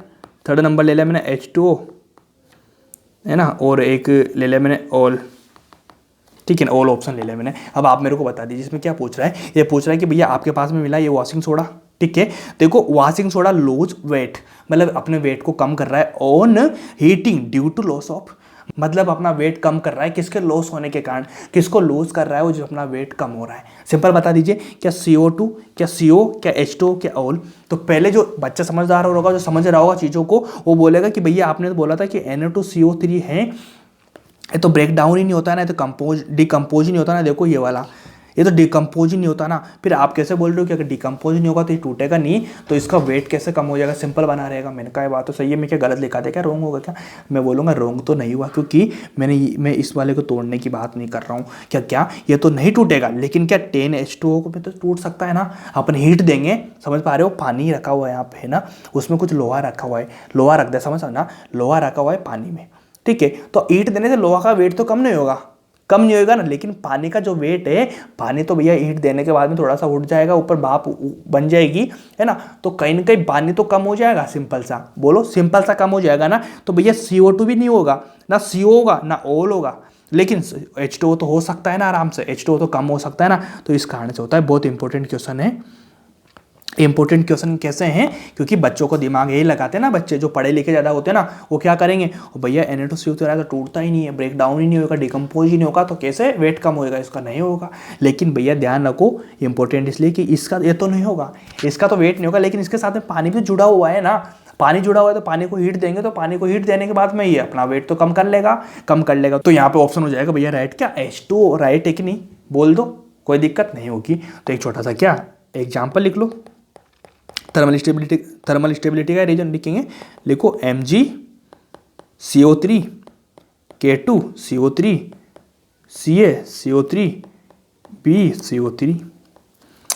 Speaker 1: थर्ड नंबर ले लिया मैंने H2O, है ना, और एक ले लिया मैंने ऑल, ठीक है ना, ऑल ऑप्शन ले लिया मैंने। अब आप मेरे को बता दीजिए इसमें क्या पूछ रहा है, ये पूछ रहा है कि भैया आपके पास में मिला ये वॉशिंग सोडा, ठीक है। देखो वॉशिंग सोडा लूज वेट, मतलब अपने वेट को कम कर रहा है, on heating due to loss of, मतलब अपना वेट कम कर रहा है, किसके लॉस होने के कारण, किसको लॉस कर रहा है, वो जो अपना वेट कम हो रहा है। सिंपल बता दीजिए, क्या CO2, क्या CO, क्या H2O, क्या ऑल। तो पहले जो बच्चा समझदार होगा, जो समझ रहा होगा चीज़ों को, वो बोलेगा कि भैया आपने तो बोला था कि Na2CO3 है, ये तो ब्रेक डाउन ही नहीं होता ना, तो डिकम्पोज ही नहीं होता ना। देखो ये वाला, ये तो डिकम्पोज ही नहीं होता ना, फिर आप कैसे बोल रहे हो कि अगर डिकम्पोज नहीं होगा तो ये टूटेगा नहीं, तो इसका वेट कैसे कम हो जाएगा, सिंपल बना रहेगा। मैंने कहा ये बात तो सही है, मैं क्या गलत लिखा था क्या, रॉन्ग होगा क्या, मैं बोलूँगा रॉन्ग तो नहीं हुआ, क्योंकि मैं इस वाले को तोड़ने की बात नहीं कर रहा हूँ। क्या ये तो नहीं टूटेगा, लेकिन क्या 10H2O को भी तो टूट सकता है ना, अपन हीट देंगे, समझ पा रहे हो, पानी रखा हुआ है यहाँ पे ना, उसमें कुछ लोहा रखा हुआ है, लोहा रख दे, समझ ना, लोहा रखा हुआ है पानी में, ठीक है। तो ईंट देने से लोहा का वेट तो कम नहीं होगा ना, लेकिन पानी का जो वेट है, पानी तो भैया ईंट देने के बाद में थोड़ा सा उठ जाएगा, ऊपर भाप बन जाएगी, है ना, तो कहीं ना कहीं पानी तो कम हो जाएगा, सिंपल सा बोलो, सिंपल सा कम हो जाएगा ना। तो भैया CO2 भी नहीं होगा ना, CO होगा ना ऑल होगा, लेकिन H2O तो हो सकता है ना, आराम से H2O तो कम हो सकता है ना। तो इस कारण से होता है, बहुत इंपॉर्टेंट क्वेश्चन है। इंपॉर्टेंट क्वेश्चन कैसे हैं, क्योंकि बच्चों को दिमाग यही लगाते हैं ना, बच्चे जो पढ़े लिखे ज़्यादा होते हैं ना, वो क्या करेंगे, भैया Na2CO3 तो टूटता ही नहीं है, ब्रेक डाउन ही नहीं होगा, डिकम्पोज ही नहीं होगा, तो कैसे वेट कम होएगा, इसका नहीं होगा। लेकिन भैया ध्यान रखो, इंपॉर्टेंट इसलिए कि इसका ये तो नहीं होगा, इसका तो वेट नहीं होगा, लेकिन इसके साथ में पानी भी जुड़ा हुआ है ना, पानी जुड़ा हुआ है, तो पानी को हीट देंगे, तो पानी को हीट देने के बाद में ये अपना वेट तो कम कर लेगा। तो यहाँ पे ऑप्शन हो जाएगा भैया राइट, क्या H2O राइट है कि नहीं, बोल दो, कोई दिक्कत नहीं होगी। तो एक छोटा सा क्या एग्जाम्पल लिख लो, थर्मल स्टेबिलिटी का रीजन लिखेंगे, लिखो MgCO3 K2 CO3 Ca CO3 B CO3।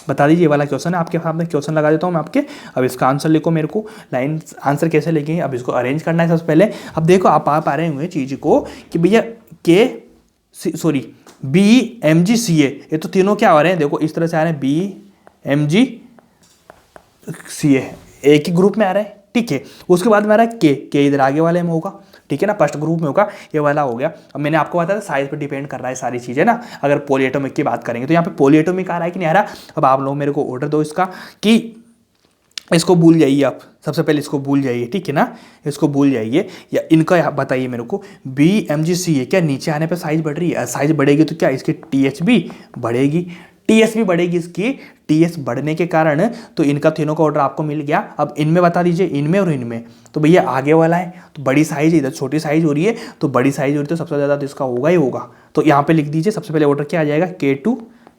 Speaker 1: बता दीजिए, ये वाला क्वेश्चन है आपके सामने, क्वेश्चन लगा देता हूँ मैं आपके। अब इसका आंसर लिखो, मेरे को लाइन आंसर कैसे लिखेंगे, अब इसको अरेंज करना है सबसे पहले। अब देखो आप पा रहे हुए चीज़ को कि भैया BMgCa, ये तो तीनों क्या हो रहे हैं, देखो इस तरह से आ रहे हैं, BMgCa एक ही ग्रुप में आ रहा है, ठीक है। उसके बाद में आ रहा है के इधर आगे वाले में होगा, ठीक है ना, फर्स्ट ग्रुप में होगा, ये वाला हो गया। अब मैंने आपको बताया था साइज पे डिपेंड कर रहा है सारी चीज़ें ना। अगर पॉलीएटॉमिक की बात करेंगे तो यहाँ पे पॉलीएटॉमिक आ रहा है कि नहीं आ रहा। अब आप लोग मेरे को ऑर्डर दो इसका, कि इसको भूल जाइए आप, सबसे पहले इसको भूल जाइए, ठीक है ना, इसको भूल जाइए, या इनका बताइए मेरे को। BMgCa, क्या नीचे आने पर साइज बढ़ रही है, साइज बढ़ेगी तो क्या इसकी TH भी बढ़ेगी, TS भी बढ़ेगी, इसकी TS बढ़ने के कारण तो इनका तीनों का ऑर्डर आपको मिल गया। अब इनमें बता दीजिए, इनमें और इनमें, तो भैया आगे वाला है तो बड़ी साइज, इधर छोटी साइज हो रही है, तो बड़ी साइज हो रही है, तो सबसे ज़्यादा तो इसका होगा ही होगा। तो यहाँ पे लिख दीजिए, सबसे पहले ऑर्डर क्या आ जाएगा, K2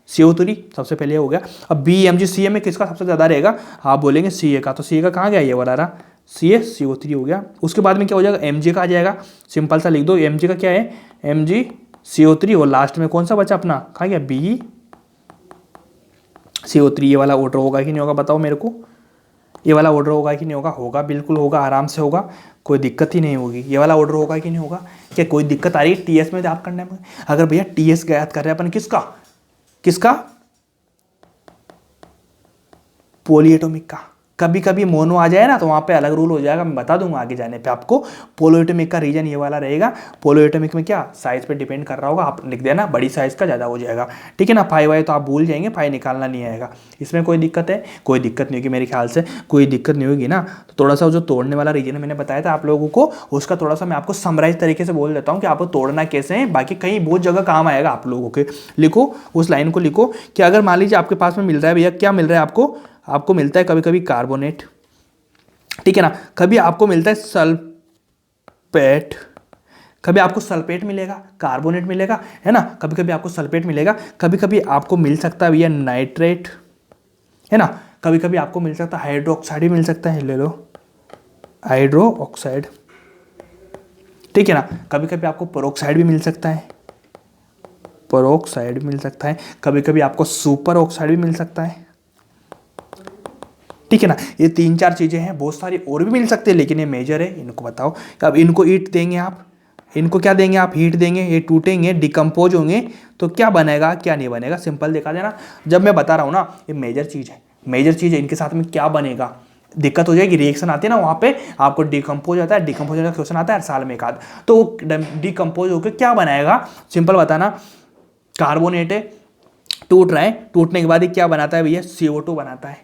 Speaker 1: CO3 सबसे पहले हो गया। अब BMgCa में किसका सबसे ज़्यादा रहेगा, आप बोलेंगे Ca का, तो Ca का कहाँ गया, ये वाला रहा, CO3 हो गया। उसके बाद में क्या हो जाएगा, Mg का आ जाएगा, सिंपल सा लिख दो, Mg का क्या है, MgCO3, और लास्ट में कौन सा बचा अपना, कहाँ गया, BeCO3। ये वाला ऑर्डर होगा कि नहीं होगा बताओ मेरे को, ये वाला ऑर्डर होगा कि नहीं होगा, होगा, बिल्कुल होगा, आराम से होगा, कोई दिक्कत ही नहीं होगी। ये वाला ऑर्डर होगा कि नहीं होगा, क्या कोई दिक्कत आ रही है TS में याद करने में? अगर भैया TS याद कर रहे हैं अपन, किसका पॉलीएटॉमिक का, कभी कभी मोनो आ जाए ना तो वहाँ पे अलग रूल हो जाएगा, मैं बता दूंगा आगे जाने पे आपको। पॉलीएटॉमिक का रीजन ये वाला रहेगा। पॉलीएटॉमिक में क्या साइज पे डिपेंड कर रहा होगा, आप लिख देना बड़ी साइज का ज़्यादा हो जाएगा, ठीक है ना। फाई वाई तो आप भूल जाएंगे, फाई निकालना नहीं आएगा। इसमें कोई दिक्कत है, कोई दिक्कत नहीं होगी मेरे ख्याल से, कोई दिक्कत नहीं होगी ना। तो थोड़ा सा जो तोड़ने वाला रीजन मैंने बताया था आप लोगों को, उसका थोड़ा सा मैं आपको समराइज तरीके से बोल देता हूँ कि आपको तोड़ना कैसे है, बाकी कहीं बहुत जगह काम आएगा आप लोगों के। लिखो उस लाइन को, लिखो कि अगर मान लीजिए आपके पास में मिल रहा है भैया, क्या मिल रहा है आपको मिलता है कभी कभी कार्बोनेट, ठीक है ना, कभी आपको मिलता है सल्फेट, कभी आपको सल्फेट मिलेगा, कार्बोनेट मिलेगा, है ना, कभी कभी आपको सल्फेट मिलेगा, कभी कभी आपको मिल सकता है भैया नाइट्रेट, है ना, कभी कभी आपको मिल सकता है हाइड्रोक्साइड भी मिल सकता है, ले लो हाइड्रो ऑक्साइड, ठीक है ना, कभी कभी आपको पेरोक्साइड भी मिल सकता है, पेरोक्साइड मिल सकता है, कभी कभी आपको सुपर ऑक्साइड भी मिल सकता है, ठीक है ना। ये 3-4 चीज़ें हैं, बहुत सारी और भी मिल सकती है लेकिन ये मेजर है, इनको बताओ। अब इनको हीट देंगे आप, इनको क्या देंगे आप, हीट देंगे, ये टूटेंगे, डिकम्पोज होंगे, तो क्या बनेगा क्या नहीं बनेगा, सिंपल देखा जाए ना। जब मैं बता रहा हूँ ना ये मेजर चीज़ है, मेजर चीज़ है, इनके साथ में क्या बनेगा, दिक्कत हो जाएगी, रिएक्शन आती है ना वहाँ पे आपको डिकम्पोज आता है, डिकम्पोज का क्वेश्चन आता है हर साल में एक आध, तो डिकम्पोज होकर क्या बनाएगा, सिंपल बताना, कार्बोनेट है, टूट रहा है, टूटने के बाद ही क्या बनाता है भैया, CO2 बनाता है।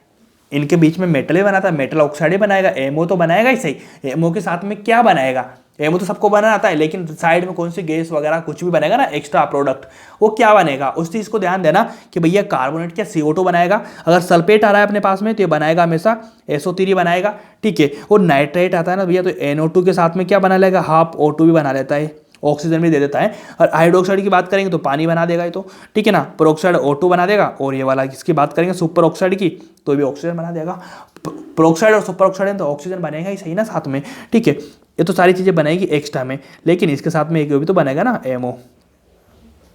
Speaker 1: इनके बीच में मेटल ही बनाता है, मेटल ऑक्साइड ही बनाएगा, एमओ तो बनाएगा ही सही, एमओ के साथ में क्या बनाएगा, एमओ तो सबको बनाना आता है, लेकिन साइड में कौन सी गैस वगैरह कुछ भी बनेगा ना एक्स्ट्रा प्रोडक्ट, वो क्या बनेगा, उस चीज़ को ध्यान देना कि भैया कार्बोनेट क्या CO2 बनाएगा, अगर सल्फेट आ रहा है अपने पास में तो ये बनाएगा हमेशा SO3 बनाएगा, ठीक है। और नाइट्रेट आता है ना भैया तो NO2 के साथ में क्या बना लेगा, हाफ O2 भी बना लेता है, ऑक्सीजन भी दे देता है। और हाइड्रोक्साइड की बात करेंगे तो पानी बना देगा ये तो, ठीक है ना, पेरोक्साइड O2 बना देगा, और ये वाला किसकी बात करेंगे सुपर ऑक्साइड की, तो भी ऑक्सीजन बना देगा। पेरोक्साइड और सुपर ऑक्साइड तो ऑक्सीजन बनेगा ही सही ना साथ में, ठीक है। ये तो सारी चीज़ें बनेगी एक्स्ट्रा में, लेकिन इसके साथ में एक भी तो बनेगा ना एमओ,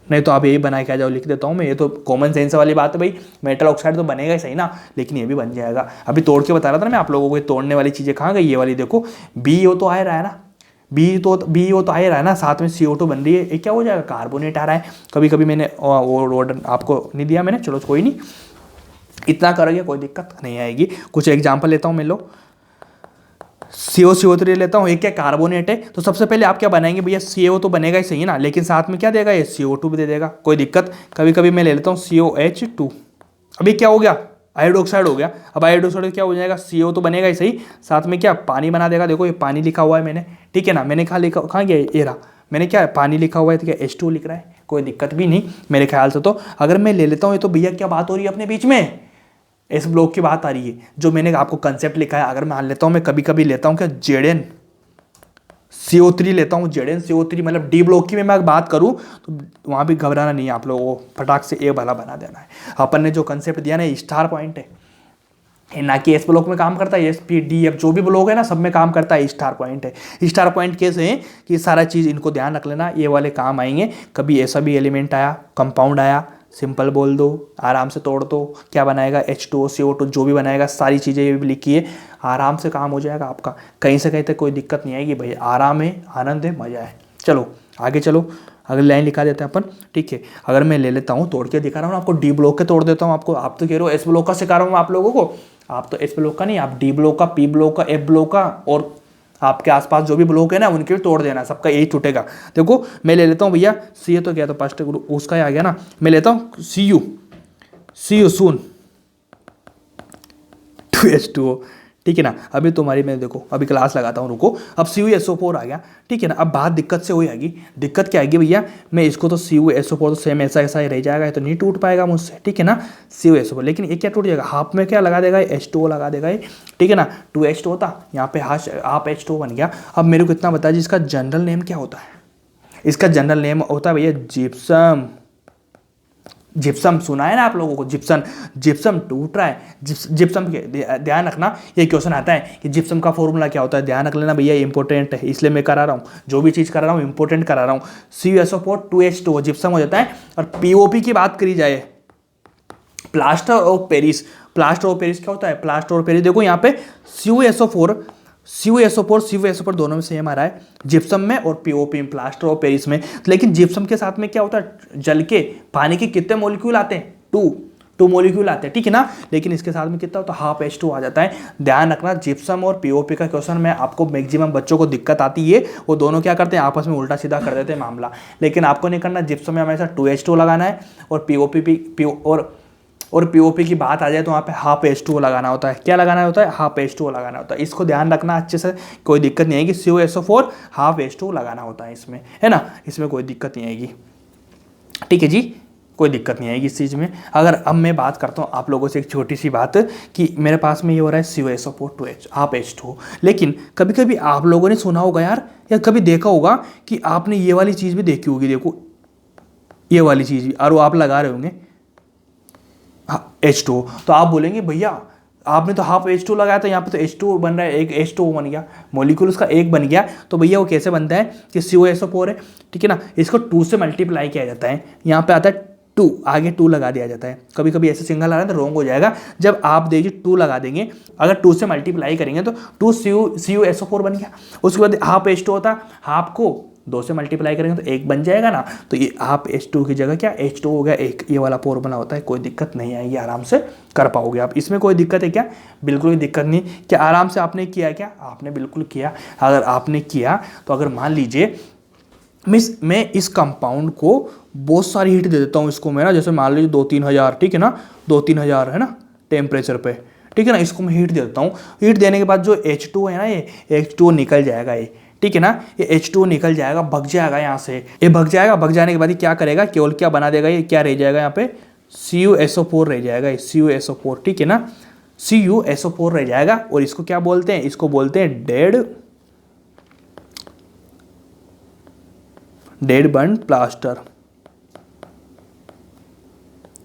Speaker 1: नहीं तो आप यही बना के आ जाओ, लिख देता हूँ मैं, ये तो कॉमन सेंस वाली बात है भाई, मेटल ऑक्साइड तो बनेगा ही सही ना, लेकिन ये भी बन जाएगा। अभी तोड़ के बता रहा था ना मैं आप लोगों को, तोड़ने वाली चीज़ें कहाँ गई, ये वाली देखो, BO तो आ रहा है ना, BO तो आ ही रहा है ना, साथ में CO2 बन रही है, ये क्या हो जाएगा, कार्बोनेट आ रहा है। कभी कभी मैंने ऑर्डर आपको नहीं दिया मैंने, चलो कोई नहीं, इतना करोगे कोई दिक्कत नहीं आएगी। कुछ एग्जांपल लेता हूँ मैं, लो CO3 लेता हूँ, एक क्या कार्बोनेट है, तो सबसे पहले आप क्या बनाएंगे भैया, CO तो बनेगा ही सही ना, लेकिन साथ में क्या देगा ये CO2 भी दे देगा, कोई दिक्कत। कभी कभी मैं ले लेता हूँ COH2, अभी क्या हो गया, हाइड्रोक्साइड हो गया। अब हाइड्रोक्साइड क्या हो जाएगा, CO तो बनेगा ही सही, साथ में क्या पानी बना देगा, देखो ये पानी लिखा हुआ है मैंने, ठीक है ना, मैंने कहाँ लिखा, कहाँ गया ये रहा, मैंने क्या पानी लिखा हुआ है तो क्या H2 लिख रहा है, कोई दिक्कत भी नहीं मेरे ख्याल से। तो अगर मैं ले लेता हूँ ये, तो भैया क्या बात हो रही है अपने बीच में, इस ब्लॉक की बात आ रही है, जो मैंने आपको कंसेप्ट लिखा है। अगर मान लेता हूँ मैं, कभी कभी लेता हूँ क्या ZnCO3 लेता हूँ, ZnCO3 मतलब डी ब्लॉक की मैं बात करूँ तो वहाँ भी घबराना नहीं है आप लोगों को, फटाक से ए भला बना देना है। अपन ने जो कंसेप्ट दिया ना स्टार पॉइंट है ना, कि एस ब्लॉक में काम करता है, SPDF जो भी ब्लॉक है ना सब में काम करता है, स्टार पॉइंट है। स्टार पॉइंट कैसे है कि सारा चीज़ इनको ध्यान रख लेना, ये वाले काम आएंगे। कभी ऐसा भी एलिमेंट आया, कंपाउंड आया, सिंपल बोल दो, आराम से तोड़ दो, क्या बनाएगा H2O CO2 जो भी बनाएगा, सारी चीज़ें ये भी लिखी है, आराम से काम हो जाएगा आपका, कहीं से कहीं तक कोई दिक्कत नहीं आएगी भाई, आराम है, आनंद है, मज़ा है। चलो आगे चलो, अगली लाइन लिखा देते हैं अपन, ठीक है। अगर मैं ले लेता हूँ, तोड़ के दिखा रहा हूँ आपको, डी ब्लॉक के तोड़ देता हूँ आपको, आप तो कह रहे हो एस ब्लॉक का सिखा रहा हूँ आप लोगों को, आप तो एस ब्लॉक का नहीं, आप डी ब्लॉक का, पी ब्लॉक का, एफ ब्लॉक का, और आपके आसपास जो भी ब्लॉक है ना उनके भी तोड़ देना, सबका यही टूटेगा। देखो मैं ले लेता हूँ भैया, सी तो क्या, तो फर्स्ट उसका ही आ गया ना, मैं लेता हूँ CU सून 2H2O, ठीक है ना। अभी तुम्हारी मैं देखो अभी क्लास लगाता हूँ, रुको। अब CuSO4 आ गया, ठीक है ना। अब बात दिक्कत से हुई आएगी, दिक्कत क्या आएगी भैया, मैं इसको तो CuSO4 तो सेम ऐसा ऐसा ही रह जाएगा, तो नहीं टूट पाएगा मुझसे, ठीक है ना, CuSO4। लेकिन ये क्या टूट जाएगा, हाफ में क्या लगा देगा, H2O लगा देगा ये, ठीक है ना। 2H2O था, यहाँ पे हाफ H2O बन गया। अब मेरे को इतना बता दीजिए इसका जनरल नेम क्या होता है, इसका जनरल नेम होता है भैया जिप्सम, जिप्सम सुना है ना आप लोगों को, जिप्सम जिप्सम टूट रहा है, जिप्सम के ध्यान रखना, ये क्वेश्चन आता है कि जिप्सम का फॉर्मूला क्या होता है, ध्यान रख लेना भैया, इंपॉर्टेंट है, इसलिए मैं करा रहा हूँ, जो भी चीज़ करा रहा हूँ इंपॉर्टेंट करा रहा हूँ। CuSO4 2H2O जिप्सम हो जाता है। और POP की बात करी जाए, plaster of Paris, plaster of Paris क्या होता है, प्लास्टर ऑफ पेरिस देखो यहाँ पे CuSO4 दोनों में सेम आ रहा है, जिप्सम में और POP में, प्लास्टर ऑफ पेरिस में। लेकिन जिप्सम के साथ में क्या होता है, जल के पानी के कितने मॉलिक्यूल आते हैं, टू मॉलिक्यूल आते हैं, ठीक है ना। लेकिन इसके साथ में कितना होता है, हाफ H2 आ जाता है। ध्यान रखना, जिप्सम और POP का क्वेश्चन में आपको मैक्सिमम बच्चों को दिक्कत आती है, वो दोनों क्या करते हैं, आपस में उल्टा सीधा कर देते हैं मामला। लेकिन आपको नहीं करना, जिप्सम में हमेशा 2H2 लगाना है, और POP की बात आ जाए तो वहाँ पे हाफ H2O लगाना होता है। क्या लगाना होता है, हाफ H2O लगाना होता है। इसको ध्यान रखना अच्छे से, कोई दिक्कत नहीं आएगी। CuSO4 हाफ H2O लगाना होता है इसमें, है ना, इसमें कोई दिक्कत नहीं आएगी, ठीक है जी, कोई दिक्कत नहीं आएगी इस चीज़ में। अगर अब मैं बात करता हूँ आप लोगों से एक छोटी सी बात, कि मेरे पास में ये हो रहा है CuSO4 2H हाफ H2O, लेकिन कभी कभी आप लोगों ने सुना होगा यार, या कभी देखा होगा कि आपने ये वाली चीज़ भी देखी होगी, देखो ये वाली चीज़ भी, और आप लगा रहे होंगे H2O, तो आप बोलेंगे भैया आपने तो हाफ H2 लगाया था, यहाँ पे तो H2 बन रहा है, एक H2O बन गया, मॉलिक्यूल उसका एक बन गया। तो भैया वो कैसे बनता है कि CuSO4 है, ठीक है ना, इसको 2 से मल्टीप्लाई किया जाता है, यहाँ पे आता है 2, आगे 2 लगा दिया जाता है। कभी कभी ऐसे सिंगल आ रहा है तो रॉन्ग हो जाएगा, जब आप देखिए 2 लगा देंगे, अगर 2 से मल्टीप्लाई करेंगे तो 2 CuSO4 बन गया। उसके बाद हाफ H2 होता, हाफ को 2 से मल्टीप्लाई करेंगे तो 1 बन जाएगा ना, तो ये हाफ H2 की जगह क्या H2 हो गया 1, ये वाला फॉर्मूला होता है। कोई दिक्कत नहीं आएगी, आराम से कर पाओगे आप। इसमें कोई दिक्कत है क्या, बिल्कुल कोई दिक्कत नहीं। क्या आराम से आपने किया, क्या आपने बिल्कुल किया। अगर आपने किया तो अगर मान लीजिए मैं इस कंपाउंड को बहुत सारी हीट दे देता हूँ इसको मैं ना, जैसे मान लीजिए 2-3 हज़ार, ठीक है ना, 2-3 हज़ार है ना टेम्परेचर पे, ठीक है ना, इसको मैं हीट दे देता हूँ। हीट देने के बाद जो H2 है ना, ये H2 निकल जाएगा, ये ठीक है ना, ये H2 निकल जाएगा, भग जाएगा यहाँ से, ये भग जाएगा। भग जाने के बाद ये क्या करेगा, केवल क्या बना देगा, ये क्या रह जाएगा यहाँ पे, CuSO4 रह जाएगा, ये CuSO4, ठीक है ना, CuSO4 रह जाएगा। और इसको क्या बोलते हैं, इसको बोलते हैं डेड बंड प्लास्टर,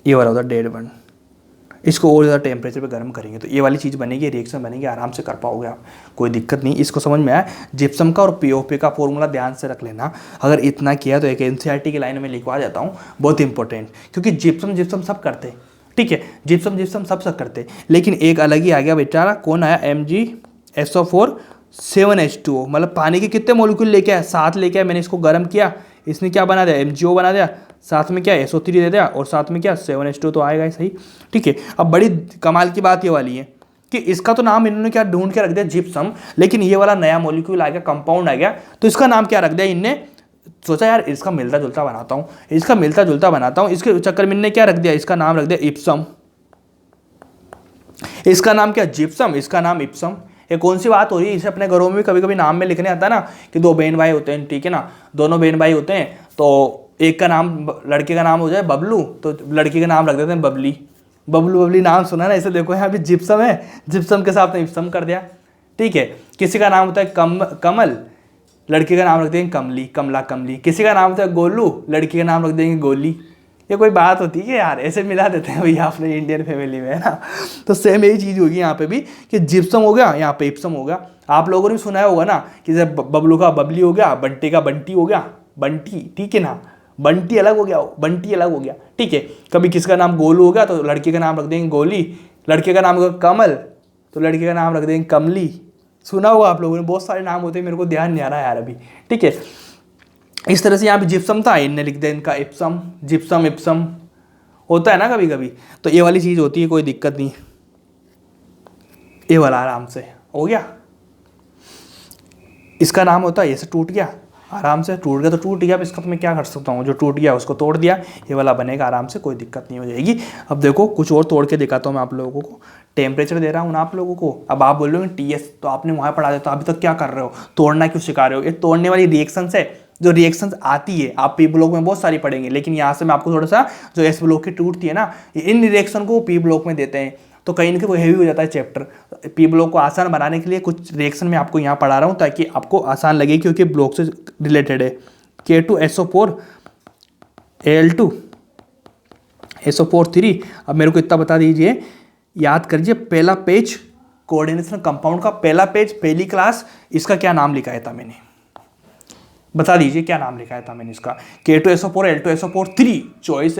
Speaker 1: ये वाला होता है डेड बंड। इसको और ज़्यादा टेम्परेचर पे गर्म करेंगे तो ये वाली चीज़ बनेगी, रिएक्शन बनेगी, आराम से कर पाओगे आप, कोई दिक्कत नहीं। इसको समझ में आया। जिप्सम का और POP का फॉर्मूला ध्यान से रख लेना। अगर इतना किया तो एक NCERT की लाइन में लिखवा जाता हूँ, बहुत इंपॉर्टेंट, क्योंकि जिप्सम सब करते हैं, ठीक है, जिप्सम सब करते हैं। लेकिन एक अलग ही आ गया बेचारा, कौन आया, MgSO4 7H2O, मतलब पानी के कितने मॉलिक्यूल लेके आया, 7 लेके आया। मैंने इसको गर्म किया, इसने क्या बना दिया, MgO बना दिया, साथ में क्या SO3 दे दिया, और साथ में क्या 7H2 तो आएगा ही सही, ठीक है। अब बड़ी कमाल की बात ये वाली है कि इसका तो नाम इन्होंने क्या ढूंढ के रख दिया, जिप्सम, लेकिन ये वाला नया मॉलिक्यूल आ गया, कंपाउंड आ गया, तो इसका नाम क्या रख दिया इनने, सोचा यार इसका मिलता जुलता बनाता हूँ, इसके चक्कर में इनने क्या रख दिया, इसका नाम रख दिया इप्सम। इसका नाम क्या, जिप्सम, इसका नाम इप्सम। ये कौन सी बात हो रही है, इसे अपने घरों में कभी कभी नाम में लिखने आता है ना, कि 2 बहन भाई होते हैं, ठीक है ना, दोनों बहन भाई होते हैं, तो एक का नाम, लड़के का नाम हो जाए बबलू, तो लड़की का नाम रख देते हैं बबली। बबली नाम सुना ना, इसे देखो यहाँ पे जिप्सम है, जिप्सम के साथ में इप्सम कर दिया, ठीक है। किसी का नाम होता है कमल, लड़की का नाम रख देंगे कमली। किसी का नाम होता है गोलू, लड़की का नाम रख देंगे गोली। ये कोई बात होती है यार, ऐसे मिला देते हैं भैया अपने इंडियन फैमिली में, है ना। तो सेम यही चीज़ होगी यहाँ पे भी, कि जिप्सम हो गया, यहाँ पे इप्सम हो गया। आप लोगों ने भी सुना होगा ना कि जब बबलू का बबली हो गया, बंटी का बंटी हो गया, बंटी, ठीक है ना, बंटी अलग हो गया, ठीक है। कभी किसका नाम गोलू हो गया तो लड़की का नाम रख देंगे गोली, लड़के का नाम होगा कमल तो लड़के का नाम रख देंगे कमली। सुना होगा आप लोगों ने, बहुत सारे नाम होते हैं, मेरे को ध्यान नहीं आ रहा है यार अभी, ठीक है। इस तरह से यहाँ पे जिप्सम था, इनने लिख दिया इनका इप्सम, जिप्सम इप्सम होता है ना कभी कभी, तो ये वाली चीज़ होती है, कोई दिक्कत नहीं। ये वाला आराम से हो गया, इसका नाम होता है, ये से टूट गया, आराम से टूट गया तो टूट गया। अब इसका तो मैं क्या कर सकता हूँ, जो टूट गया उसको तोड़ दिया, ये वाला बनेगा आराम से, कोई दिक्कत नहीं हो जाएगी। अब देखो कुछ और तोड़ के दिखाता हूँ मैं आप लोगों को, टेम्परेचर दे रहा हूँ ना आप लोगों को। अब आप बोल रहे हो TS तो आपने वहाँ पढ़ा दिया, तो अभी तक क्या कर रहे हो, तोड़ना क्यों सिखा रहे हो। ये तोड़ने वाली रिएक्शंस है, जो रिएक्शंस आती है, आप P ब्लॉक में बहुत सारी पढ़ेंगे, लेकिन यहाँ से मैं आपको थोड़ा सा जो S ब्लॉक की टूटती है ना, इन रिएक्शन को P ब्लॉक में देते हैं, तो कहीं ना कहीं वो हैवी हो जाता है चैप्टर। P ब्लॉक को आसान बनाने के लिए कुछ रिएक्शन मैं आपको यहाँ पढ़ा रहा हूँ, ताकि आपको आसान लगे, क्योंकि ब्लॉक से रिलेटेड है। K2SO4 Al2 SO4 3। अब मेरे को इतना बता दीजिए, याद करिए पहला पेज कोऑर्डिनेशन कंपाउंड का पहला पेज पहली क्लास, इसका क्या नाम लिखाया था मैंने, बता दीजिए क्या नाम लिखाया था मैंने इसका। K2SO4 L2SO4 3 चॉइस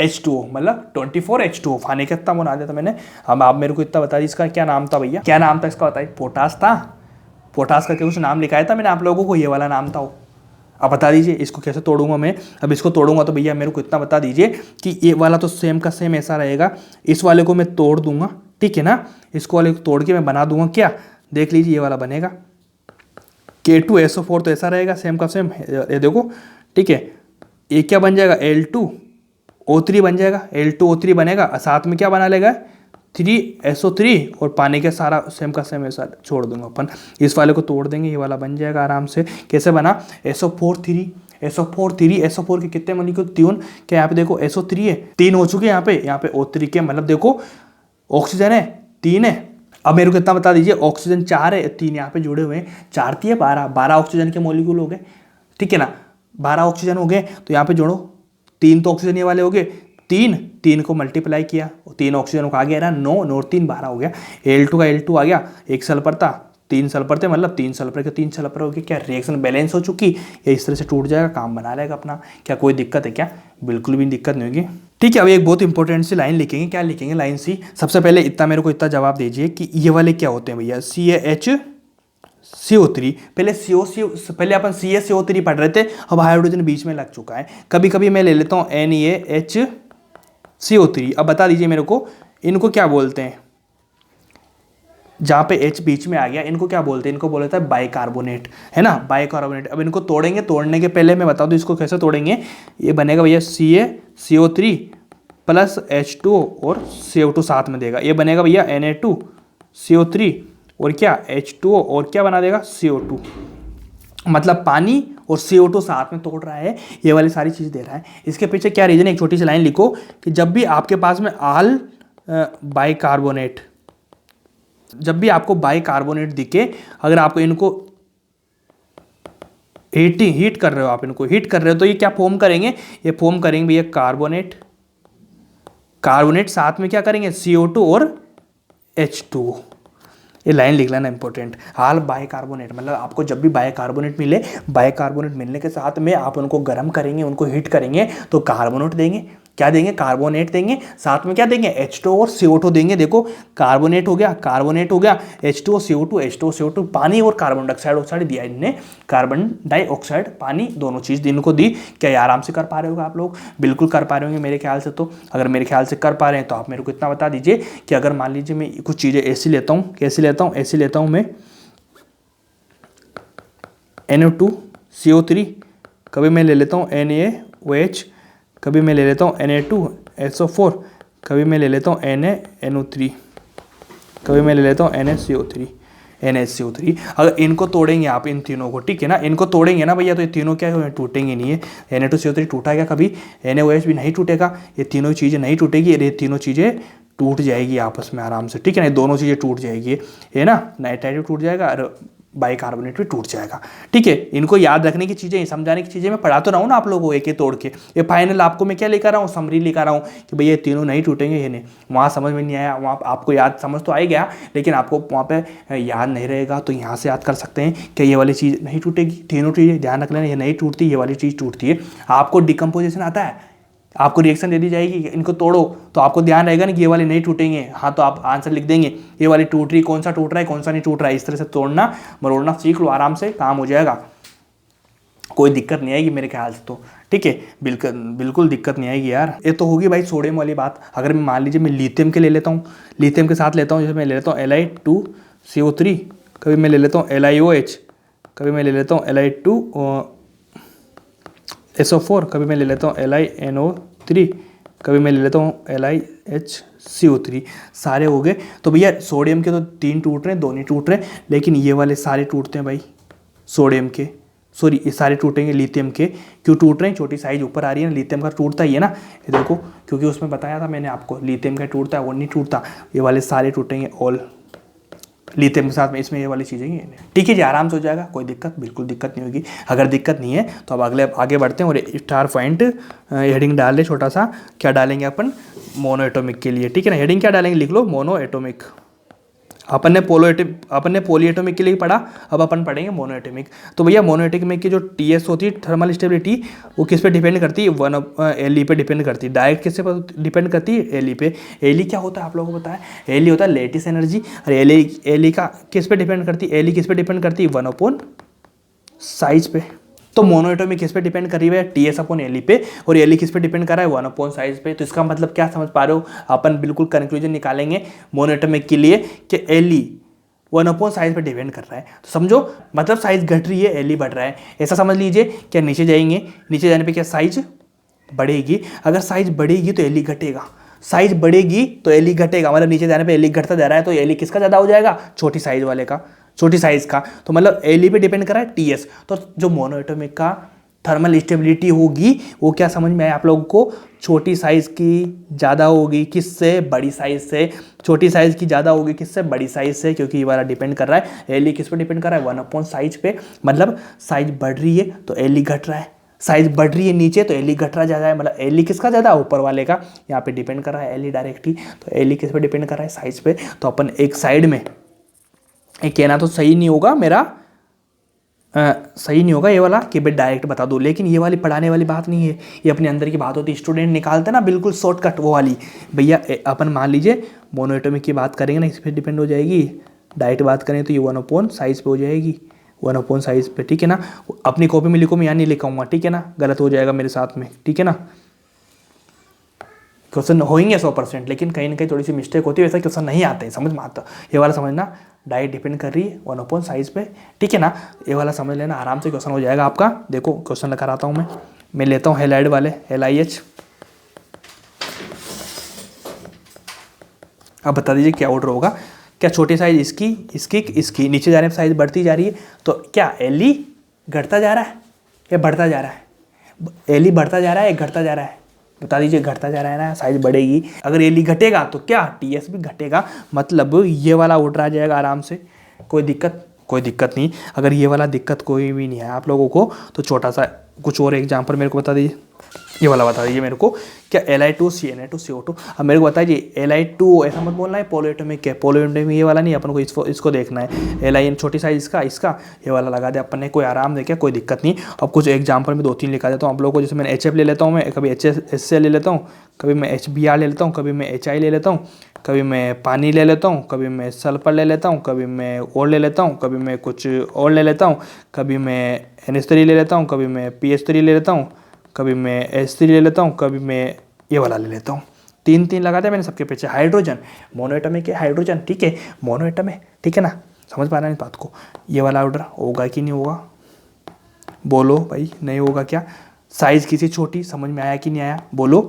Speaker 1: H2O मतलब 24H2O फाने का इतना बना दिया था मैंने। अब आप मेरे को इतना बता दीजिए इसका क्या नाम था भैया, क्या नाम था इसका बताइए। पोटास था, पोटास का कुछ नाम लिखाया था मैंने आप लोगों को, ये वाला नाम था वो। अब बता दीजिए इसको कैसे तोड़ूंगा मैं। अब इसको तोड़ूंगा तो भैया मेरे को इतना बता दीजिए कि ये वाला तो सेम का सेम ऐसा रहेगा, इस वाले को मैं तोड़ दूंगा, ठीक है ना, इसको वाले को तोड़ के मैं बना दूंगा क्या, देख लीजिए ये वाला बनेगा। K2SO4 तो ऐसा रहेगा सेम का सेम, ये देखो, ठीक है। ये क्या बन जाएगा, L2O3 बन जाएगा, L2O3 बनेगा, साथ में क्या बना लेगा 3SO3 और पानी के सारा सेम का सेम ऐसा छोड़ दूंगा अपन। इस वाले को तोड़ देंगे, ये वाला बन जाएगा आराम से। कैसे बना, SO4 के कितने मॉलिक्यूल, 3। क्या यहाँ पे देखो SO3 है, 3 हो चुके यहाँ पे O3 के, मतलब देखो ऑक्सीजन है 3 है। अब मेरे को इतना बता दीजिए ऑक्सीजन 4 है, 3 यहाँ पे जुड़े हुए हैं, 4 3 12 ऑक्सीजन के मॉलिक्यूल हो गए, ठीक है ना, 12 ऑक्सीजन हो गए। तो यहाँ पे जोड़ो, 3 तो ऑक्सीजन ये वाले हो गए, 3 को मल्टीप्लाई किया, 3 ऑक्सीजन को आ गया ना 9 और 3 12 हो गया। L2 का L2 आ गया, 1 सल्फर था, 3 सल्फर थे, मतलब 3 सल्फर के 3 सल्फर हो गए। क्या रिएक्शन बैलेंस हो चुकी, ये इस तरह से टूट जाएगा, काम बना लेगा अपना। क्या कोई दिक्कत है क्या, बिल्कुल भी दिक्कत नहीं होगी, ठीक है। अब एक बहुत इंपॉर्टेंट सी लाइन लिखेंगे, क्या लिखेंगे लाइन सी। सबसे पहले इतना मेरे को इतना जवाब दीजिए कि ये वाले क्या होते हैं भैया, CaHCO3। पहले अपन CaCO3 पढ़ रहे थे, अब हाइड्रोजन बीच में लग चुका है। कभी कभी मैं ले लेता हूँ NaHCO3। अब बता दीजिए मेरे को इनको क्या बोलते हैं, जहाँ पे H बीच में आ गया इनको क्या बोलते हैं, इनको बोला जाता है बाइकार्बोनेट, है ना, बाइकार्बोनेट। अब इनको तोड़ेंगे, तोड़ने के पहले मैं बता दूँ इसको कैसे तोड़ेंगे। ये बनेगा भैया CaCO3 प्लस H2O और CO2 साथ में देगा, ये बनेगा भैया Na2CO3 और क्या H2O और क्या बना देगा CO2, मतलब पानी और CO2 साथ में तोड़ रहा है, ये वाली सारी चीज़ दे रहा है। इसके पीछे क्या रीजन है, एक छोटी सी लाइन लिखो कि जब भी आपके पास में बाइकार्बोनेट, जब भी आपको बाइकार्बोनेट दिखे, अगर आपको इनको हीट कर रहे हो, आप इनको हीट कर रहे हो, तो ये क्या फॉर्म करेंगे, ये फॉर्म करेंगे भैया कार्बोनेट साथ में क्या करेंगे CO2 और H2O। ये लाइन लिख लेना इंपॉर्टेंट, हाल बाइकार्बोनेट, मतलब आपको जब भी बाइकार्बोनेट मिले, बाइकार्बोनेट मिलने के साथ में आप उनको गर्म करेंगे, उनको हीट करेंगे तो कार्बोनेट देंगे, क्या देंगे, कार्बोनेट देंगे, साथ में क्या देंगे H2O और CO2 देंगे। देखो कार्बोनेट हो गया H2O CO2 पानी और कार्बन डाइऑक्साइड ऑक्साइड दिया इनने, कार्बन डाइऑक्साइड पानी दोनों चीज़ इनको दी। क्या ये आराम से कर पा रहे हो आप लोग, बिल्कुल कर पा रहे होंगे मेरे ख्याल से। तो अगर मेरे ख्याल से कर पा रहे हैं तो आप मेरे को इतना बता दीजिए कि अगर मान लीजिए मैं कुछ चीज़ें ऐसी लेता हूँ, कैसी लेता हूँ, ऐसी लेता हूँ मैं NO2CO3, कभी मैं ले लेता हूँ NaOH, कभी मैं ले लेता हूँ Na2SO4, कभी मैं ले लेता हूँ NaNO3, कभी मैं ले लेता हूँ NaCO3। अगर इनको तोड़ेंगे आप इन तीनों को, ठीक है ना, इनको तोड़ेंगे ना भैया, तो ये तीनों क्या टूटेंगे नहीं है। Na2CO3 टूटा क्या कभी, NaOH भी नहीं टूटेगा, ये तीनों चीज़ें नहीं टूटेगी, ये तीनों चीज़ें टूट जाएगी आपस में आराम से, ठीक है ना, दोनों चीज़ें टूट जाएगी, है ना, नाइट्राइट टूट जाएगा और बाइकार्बोनेट भी टूट जाएगा, ठीक है। इनको याद रखने की चीज़ें, समझाने की चीज़ें मैं पढ़ा तो रहा हूँ ना आप लोगों को एक एक तोड़ के। ये फाइनल आपको मैं क्या लेकर रहा हूँ, समरी लेकर रहा हूँ कि भैया ये तीनों नहीं टूटेंगे, ये नहीं, वहाँ समझ में नहीं आया, वहाँ आपको याद समझ तो आ ही गया, लेकिन आपको वहाँ पे याद नहीं रहेगा, तो यहाँ से याद कर सकते हैं कि ये वाली चीज़ नहीं टूटेगी, तीनों चीज़ें ध्यान रख लेना, ये नहीं टूटती, ये वाली चीज़ टूटती है। आपको डिकम्पोजिशन आता है, आपको रिएक्शन दे दी जाएगी इनको तोड़ो, तो आपको ध्यान रहेगा ना कि ये वाले नहीं टूटेंगे, हाँ तो आप आंसर लिख देंगे ये वाली टूट रही, कौन सा टूट रहा है कौन सा नहीं टूट रहा है। इस तरह से तोड़ना मरोड़ना सीख लो, आराम से काम हो जाएगा, कोई दिक्कत नहीं आएगी मेरे ख्याल से तो, ठीक है, बिल्कुल दिक्कत नहीं आएगी यार। ये तो होगी भाई सोडियम वाली बात। अगर मैं मान लीजिए मैं लिथियम के ले लेता हूँ, लिथियम के साथ लेता हूँ, जैसे मैं ले लेता हूँ Li2CO3, कभी मैं ले लेता हूँ LiOH, कभी मैं ले लेता हूँ Li2SO4, कभी मैं ले लेता हूँ LiNO3, कभी मैं ले लेता हूँ LiHCO3, सारे हो गए। तो भैया सोडियम के तो 3 टूट रहे हैं, 2 नहीं टूट रहे, लेकिन ये वाले सारे टूटते हैं भाई सोडियम के, सॉरी ये सारे टूटेंगे लिथियम के। क्यों टूट रहे हैं, छोटी साइज ऊपर आ रही है ना, लिथियम का टूटता ही है ना, ये देखो, क्योंकि उसमें बताया था मैंने आपको लिथियम का टूटता है, वो नहीं टूटता, ये वाले सारे टूटेंगे ऑल, लिथियम के साथ में इसमें ये वाली चीज़ें ही हैं। ठीक है जी, आराम से हो जाएगा, कोई दिक्कत, बिल्कुल दिक्कत नहीं होगी। अगर दिक्कत नहीं है तो अब आगे बढ़ते हैं और स्टार पॉइंट हेडिंग डाल ले छोटा सा। क्या डालेंगे अपन? मोनो एटॉमिक के लिए, ठीक है ना। हेडिंग क्या डालेंगे? लिख लो मोनो एटॉमिक। अपन ने पॉली एटॉमिक के लिए पढ़ा, अब अपन पढ़ेंगे मोनो एटॉमिक। तो भैया मोनो एटॉमिक की जो टीएस होती है, थर्मल स्टेबिलिटी, वो किस पे डिपेंड करती है? एल पे डिपेंड करती है। डायरेक्ट किस पे डिपेंड करती है? एल पे। एल क्या होता है आप लोगों को पता है? एल होता है लेटिस एनर्जी। और एल का किस पे डिपेंड करती है? एल किस पे डिपेंड करती है? 1 साइज पे। तो मोनो एटॉमिक किस पे डिपेंड कर रही है? टीएस अपॉन एल पे। और एल किस पे डिपेंड कर रहा है? 1 साइज पे। तो इसका मतलब क्या समझ पा रहे हो? अपन बिल्कुल कंक्लूजन निकालेंगे मोनो एटॉमिक के लिए कि एल 1 साइज पे डिपेंड कर रहा है। तो समझो, मतलब साइज घट रही है, एल बढ़ रहा है, ऐसा समझ लीजिए। क्या नीचे जाएंगे? नीचे जाने पे क्या साइज बढ़ेगी? अगर साइज बढ़ेगी तो एल घटेगा, साइज बढ़ेगी तो एल घटेगा। मतलब नीचे जाने पे एल घटता जा रहा है तो एल किसका ज़्यादा हो जाएगा? छोटी साइज वाले का, छोटी साइज का। तो मतलब एल पे डिपेंड कर रहा है टीएस। तो जो मोनो एटॉमिक का थर्मल स्टेबिलिटी होगी वो क्या समझ में आया आप लोगों को? छोटी साइज की ज़्यादा होगी, किससे? बड़ी साइज से। छोटी साइज की ज़्यादा होगी, किससे? बड़ी साइज से, क्योंकि ये वाला डिपेंड कर रहा है। एल किस पे डिपेंड कर रहा है? 1 साइज पे। मतलब साइज बढ़ रही है तो एल घट रहा है, साइज बढ़ रही है नीचे तो एल घट रहा ज़्यादा है। मतलब एल किसका ज़्यादा? ऊपर वाले का। यहाँ पे डिपेंड कर रहा है एल डायरेक्टली। तो एल किस पे डिपेंड कर रहा है? साइज पे। तो अपन एक साइड में, एक कहना तो सही नहीं होगा मेरा, सही नहीं होगा ये वाला कि भाई डायरेक्ट बता दो, लेकिन ये वाली पढ़ाने वाली बात नहीं है, ये अपने अंदर की बात होती है। स्टूडेंट निकालते ना बिल्कुल शॉर्टकट वो वाली। भैया अपन मान लीजिए मोनो एटॉमिक की बात करेंगे ना, इस पर डिपेंड हो जाएगी। डायरेक्ट बात करें तो ये 1 साइज पे हो जाएगी, 1 साइज पे, ठीक है ना। अपनी कॉपी में लिखो, मैं यहाँ नहीं लिखाऊंगा, ठीक है ना, गलत हो जाएगा मेरे साथ में, ठीक है ना। क्वेश्चन होंगे 100%, लेकिन कहीं ना कहीं थोड़ी सी मिस्टेक होती है, वैसा क्वेश्चन नहीं आते हैं, समझ में आता। ये वाला समझना, डायरेक्ट डिपेंड कर रही है 1 साइज पे, ठीक है ना। ये वाला समझ लेना, आराम से क्वेश्चन हो जाएगा आपका। देखो क्वेश्चन लगा आता हूँ मैं लेता हूँ हेलाइड वाले, LIH। अब बता दीजिए क्या ऑर्डर होगा। क्या छोटी साइज इसकी नीचे जाने पर साइज बढ़ती जा रही है, तो क्या LE घटता जा रहा है या बढ़ता जा रहा है? LE बढ़ता जा रहा है या घटता जा रहा है? बता दीजिए। घटता जा रहा है ना, साइज बढ़ेगी। अगर LE घटेगा तो क्या TS भी घटेगा। मतलब ये वाला ऑर्डर आ जाएगा आराम से, कोई दिक्कत नहीं। अगर ये वाला दिक्कत कोई भी नहीं है आप लोगों को, तो छोटा सा कुछ और एग्जाम्पल मेरे को बता दीजिए। ये वाला बता दीजिए मेरे को, क्या Li2 CNA2 CO2। अब मेरे को बताइए Li2 ऐसा मत बोलना है पॉली एटॉमिक है, पॉली एटॉमिक ये वाला नहीं, अपन को इसको देखना है। Lin छोटी साइज इसका ये वाला लगा दे अपन ने, कोई आराम दे, क्या कोई दिक्कत नहीं। अब कुछ एग्जाम्पल में 2-3 लिखा देता हूँ आप लोगों को। जैसे मैंने HF ले लेता हूँ, मैं कभी HCl ले लेता हूँ, कभी मैं HBr ले लेता हूँ, कभी मैं HI ले लेता हूँ, कभी मैं पानी ले लेता हूँ, कभी मैं सल्फर ले लेता हूँ, कभी मैं और ले लेता हूँ, कभी मैं कुछ और ले लेता हूँ, कभी मैं NH3 ले लेता हूँ, कभी मैं PH3 ले लेता हूँ, कभी मैं H3 ले लेता हूँ, कभी मैं ये वाला ले लेता हूँ। 3 लगा दिया मैंने सबके पीछे। हाइड्रोजन, मोनो एटॉमिक है हाइड्रोजन, ठीक है, मोनो एटम है, ठीक है ना। समझ पा रहे हैं इस बात को? ये वाला ऑर्डर होगा कि नहीं होगा? बोलो भाई, नहीं होगा क्या? साइज किसी छोटी, समझ में आया कि नहीं आया? बोलो।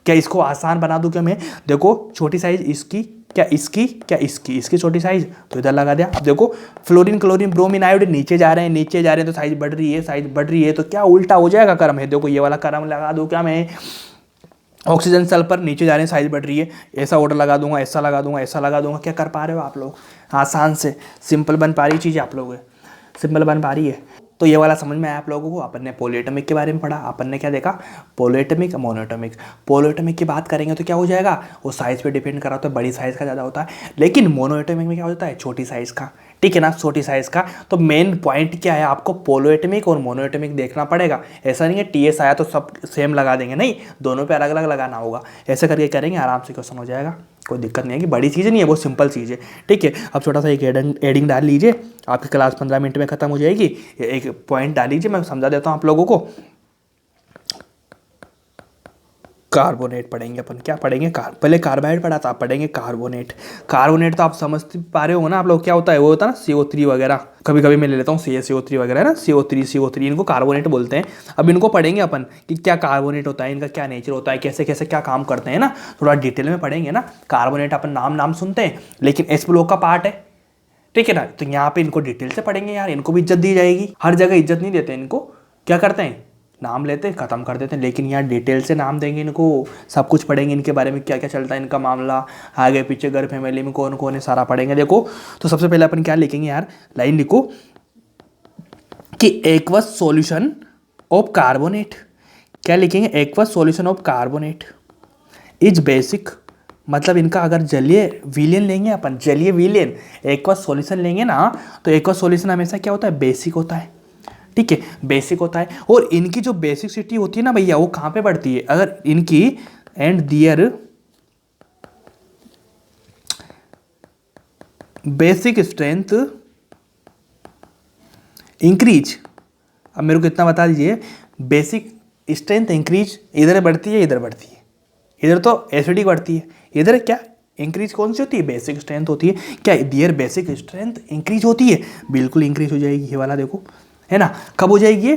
Speaker 1: क्या इसको आसान बना दूं क्या मैं? देखो छोटी साइज इसकी, क्या इसकी छोटी साइज, तो इधर लगा दिया। अब देखो फ्लोरीन, क्लोरीन, ब्रोमीन, आयोडीन नीचे जा रहे हैं तो साइज बढ़ रही है, तो क्या उल्टा हो जाएगा क्रम है। देखो ये वाला क्रम लगा दूं क्या मैं? ऑक्सीजन, सल्फर नीचे जा रहे हैं, साइज बढ़ रही है, ऐसा ऑर्डर लगा दूंगा, ऐसा लगा दूंगा। क्या कर पा रहे हो आप लोग? आसान से सिंपल बन पा रही चीज़ आप लोगों को, सिंपल बन पा रही है। तो ये वाला समझ में आया आप लोगों को। अपन ने पॉली एटॉमिक के बारे में पढ़ा, अपन ने क्या देखा? Poly atomic, mono atomic. Poly atomic की बात करेंगे तो क्या हो जाएगा? वो साइज पे डिपेंड कर रहा होता है, बड़ी साइज का ज़्यादा होता है। लेकिन मोनो एटॉमिक में क्या होता है? छोटी साइज का, ठीक है ना, छोटी साइज का। तो मेन पॉइंट क्या है? आपको पॉली एटॉमिक और मोनो एटॉमिक देखना पड़ेगा। ऐसा नहीं है TS आया तो सब सेम लगा देंगे, नहीं, दोनों पे अलग अलग लगाना होगा। ऐसे करके करेंगे, आराम से क्वेश्चन हो जाएगा, कोई दिक्कत नहीं है। कि बड़ी चीज़ नहीं है, बहुत सिंपल चीज़ है, ठीक है। अब छोटा सा एक एडिंग डाल लीजिए, आपकी क्लास 15 मिनट में खत्म हो जाएगी। एक पॉइंट डाल लीजिए, मैं समझा देता हूँ आप लोगों को। कार्बोनेट पढ़ेंगे अपन। क्या पढ़ेंगे? पहले कार्बाइड पढ़ा था, आप पढ़ेंगे कार्बोनेट। कार्बोनेट तो आप समझ पा रहे हो ना आप लोग, क्या होता है? वो होता है ना CO3 वगैरह, कभी कभी मैं ले लेता हूँ CaCO3 वगैरह ना, CO3 इनको कार्बोनेट बोलते हैं। अब इनको पढ़ेंगे अपन कि क्या कार्बोनेट होता है, इनका क्या नेचर होता है, कैसे कैसे क्या काम करते हैं ना, थोड़ा डिटेल में पढ़ेंगे ना। कार्बोनेट अपन नाम सुनते हैं, लेकिन S ब्लॉक का पार्ट है, ठीक है ना। तो यहाँ पे इनको डिटेल से पढ़ेंगे यार, इनको भी इज्जत दी जाएगी। हर जगह इज्जत नहीं देते इनको, क्या करते हैं? नाम लेते हैं, ख़त्म कर देते हैं। लेकिन यहाँ डिटेल से नाम देंगे इनको, सब कुछ पढ़ेंगे इनके बारे में, क्या क्या चलता है इनका मामला, आगे पीछे घर फैमिली में कौन कौन है, सारा पढ़ेंगे। देखो तो सबसे पहले अपन क्या लिखेंगे यार, लाइन लिखो कि एक्वस सॉल्यूशन ऑफ कार्बोनेट, क्या लिखेंगे, aqueous solution of carbonate is basic, मतलब इनका अगर जलीय विलयन लेंगे अपन, जलीय विलयन एक्वस सॉल्यूशन लेंगे ना, तो एक्वस सॉल्यूशन हमेशा क्या होता है, बेसिक होता है, ठीक है, बेसिक होता है। और इनकी जो बेसिसिटी होती है ना भैया, वो कहाँ पे बढ़ती है, अगर इनकी and their basic strength increase, अब मेरे को इतना बता दीजिए, बेसिक स्ट्रेंथ इंक्रीज इधर बढ़ती है, इधर बढ़ती है, इधर तो एसिडिक बढ़ती है, इधर क्या इंक्रीज कौन सी होती है, बेसिक स्ट्रेंथ होती है। क्या दियर बेसिक स्ट्रेंथ इंक्रीज होती है, बिल्कुल इंक्रीज हो जाएगी, ये वाला देखो है ना, कब हो जाएगी,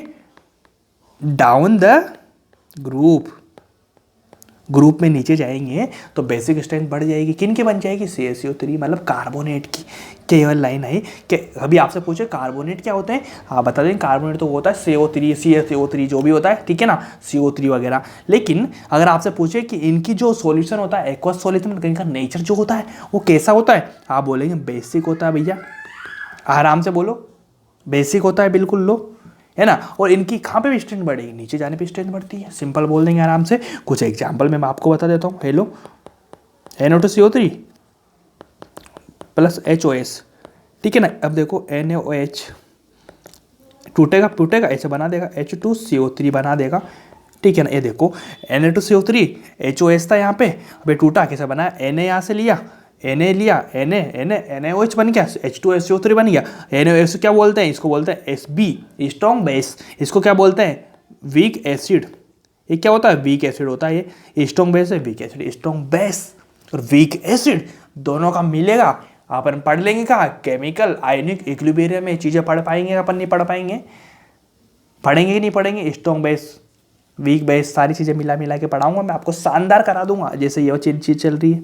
Speaker 1: डाउन द ग्रुप में नीचे जाएंगे तो बेसिक स्ट्रेंथ बढ़ जाएगी, किन की बन जाएगी, CaCO3, मतलब कार्बोनेट की। केवल लाइन है कि अभी आपसे पूछे कार्बोनेट क्या होते हैं, आप बता दें कार्बोनेट तो होता है CO3, CaCO3 जो भी होता है, ठीक है ना, CO3 वगैरह। लेकिन अगर आपसे पूछे कि इनकी जो सॉल्यूशन होता है एक्वस सॉल्यूशन, इनका नेचर जो होता है वो कैसा होता है, आप बोलेंगे बेसिक होता है भैया, आराम से बोलो, बेसिक होता है, बिल्कुल लो, है ना। और इनकी कहाँ पे भी स्ट्रेंथ बढ़ेगी, नीचे जाने पे स्ट्रेंथ बढ़ती है, सिंपल बोल देंगे आराम से। कुछ एग्जाम्पल मैं आपको बता देता हूँ, हेलो NO2CO3 प्लस HOS, ठीक है ना। अब देखो NaOH टूटेगा ऐसे बना देगा, H2CO3 बना देगा, ठीक है ना। ये देखो Na2CO3 HOS था यहाँ पे, अबे टूटा कैसे बना, Na यहाँ से लिया, Na लिया, NaOH बन गया, H2SO3 बन गया। NaOH क्या बोलते हैं, इसको बोलते हैं Sb, स्ट्रॉन्ग बेस, इसको क्या बोलते हैं, वीक एसिड। ये क्या होता है, वीक एसिड होता है, ये स्ट्रॉन्ग बेस है, वीक एसिड, स्ट्रॉन्ग बेस और वीक एसिड दोनों का मिलेगा, अपन पढ़ लेंगे कहाँ, केमिकल आयनिक इक्विलिब्रियम में। ये चीज़ें पढ़ पाएंगे अपन, नहीं पढ़ पाएंगे, पढ़ेंगे कि नहीं पढ़ेंगे, स्ट्रॉन्ग बेस वीक बेस सारी चीज़ें मिला के पढ़ाऊंगा मैं आपको, शानदार करा दूंगा। जैसे ये चीज़ चल रही है,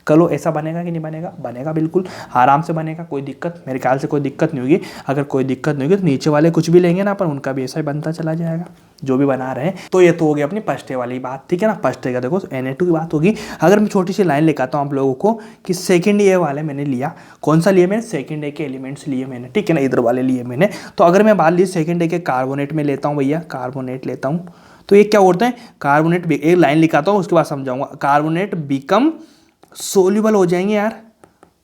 Speaker 1: कलो ऐसा बनेगा कि नहीं बनेगा, बनेगा, बिल्कुल आराम से बनेगा, कोई दिक्कत मेरे ख्याल से कोई दिक्कत नहीं होगी। अगर कोई दिक्कत नहीं होगी तो नीचे वाले कुछ भी लेंगे ना अपन, उनका भी ऐसा ही बनता चला जाएगा जो भी बना रहे हैं। तो ये तो हो गया अपनी फर्स्ट डे वाली बात, ठीक है ना। फर्स्ट डे का देखो Na2 की बात होगी। अगर मैं छोटी सी लाइन लिखाता हूँ आप लोगों को कि सेकेंड डे वाले मैंने लिया, कौन सा लिया मैंने, सेकेंड डे के एलिमेंट्स लिए मैंने, ठीक है ना, इधर वाले लिए मैंने। तो अगर मैं बात ली सेकेंड डे के कार्बोनेट में लेता हूँ भैया, कार्बोनेट लेता हूँ, तो ये क्या होता है, कार्बोनेट, एक लाइन लिखाता हूँ उसके बाद समझाऊंगा, कार्बोनेट बिकम सोल्यूबल हो जाएंगे यार,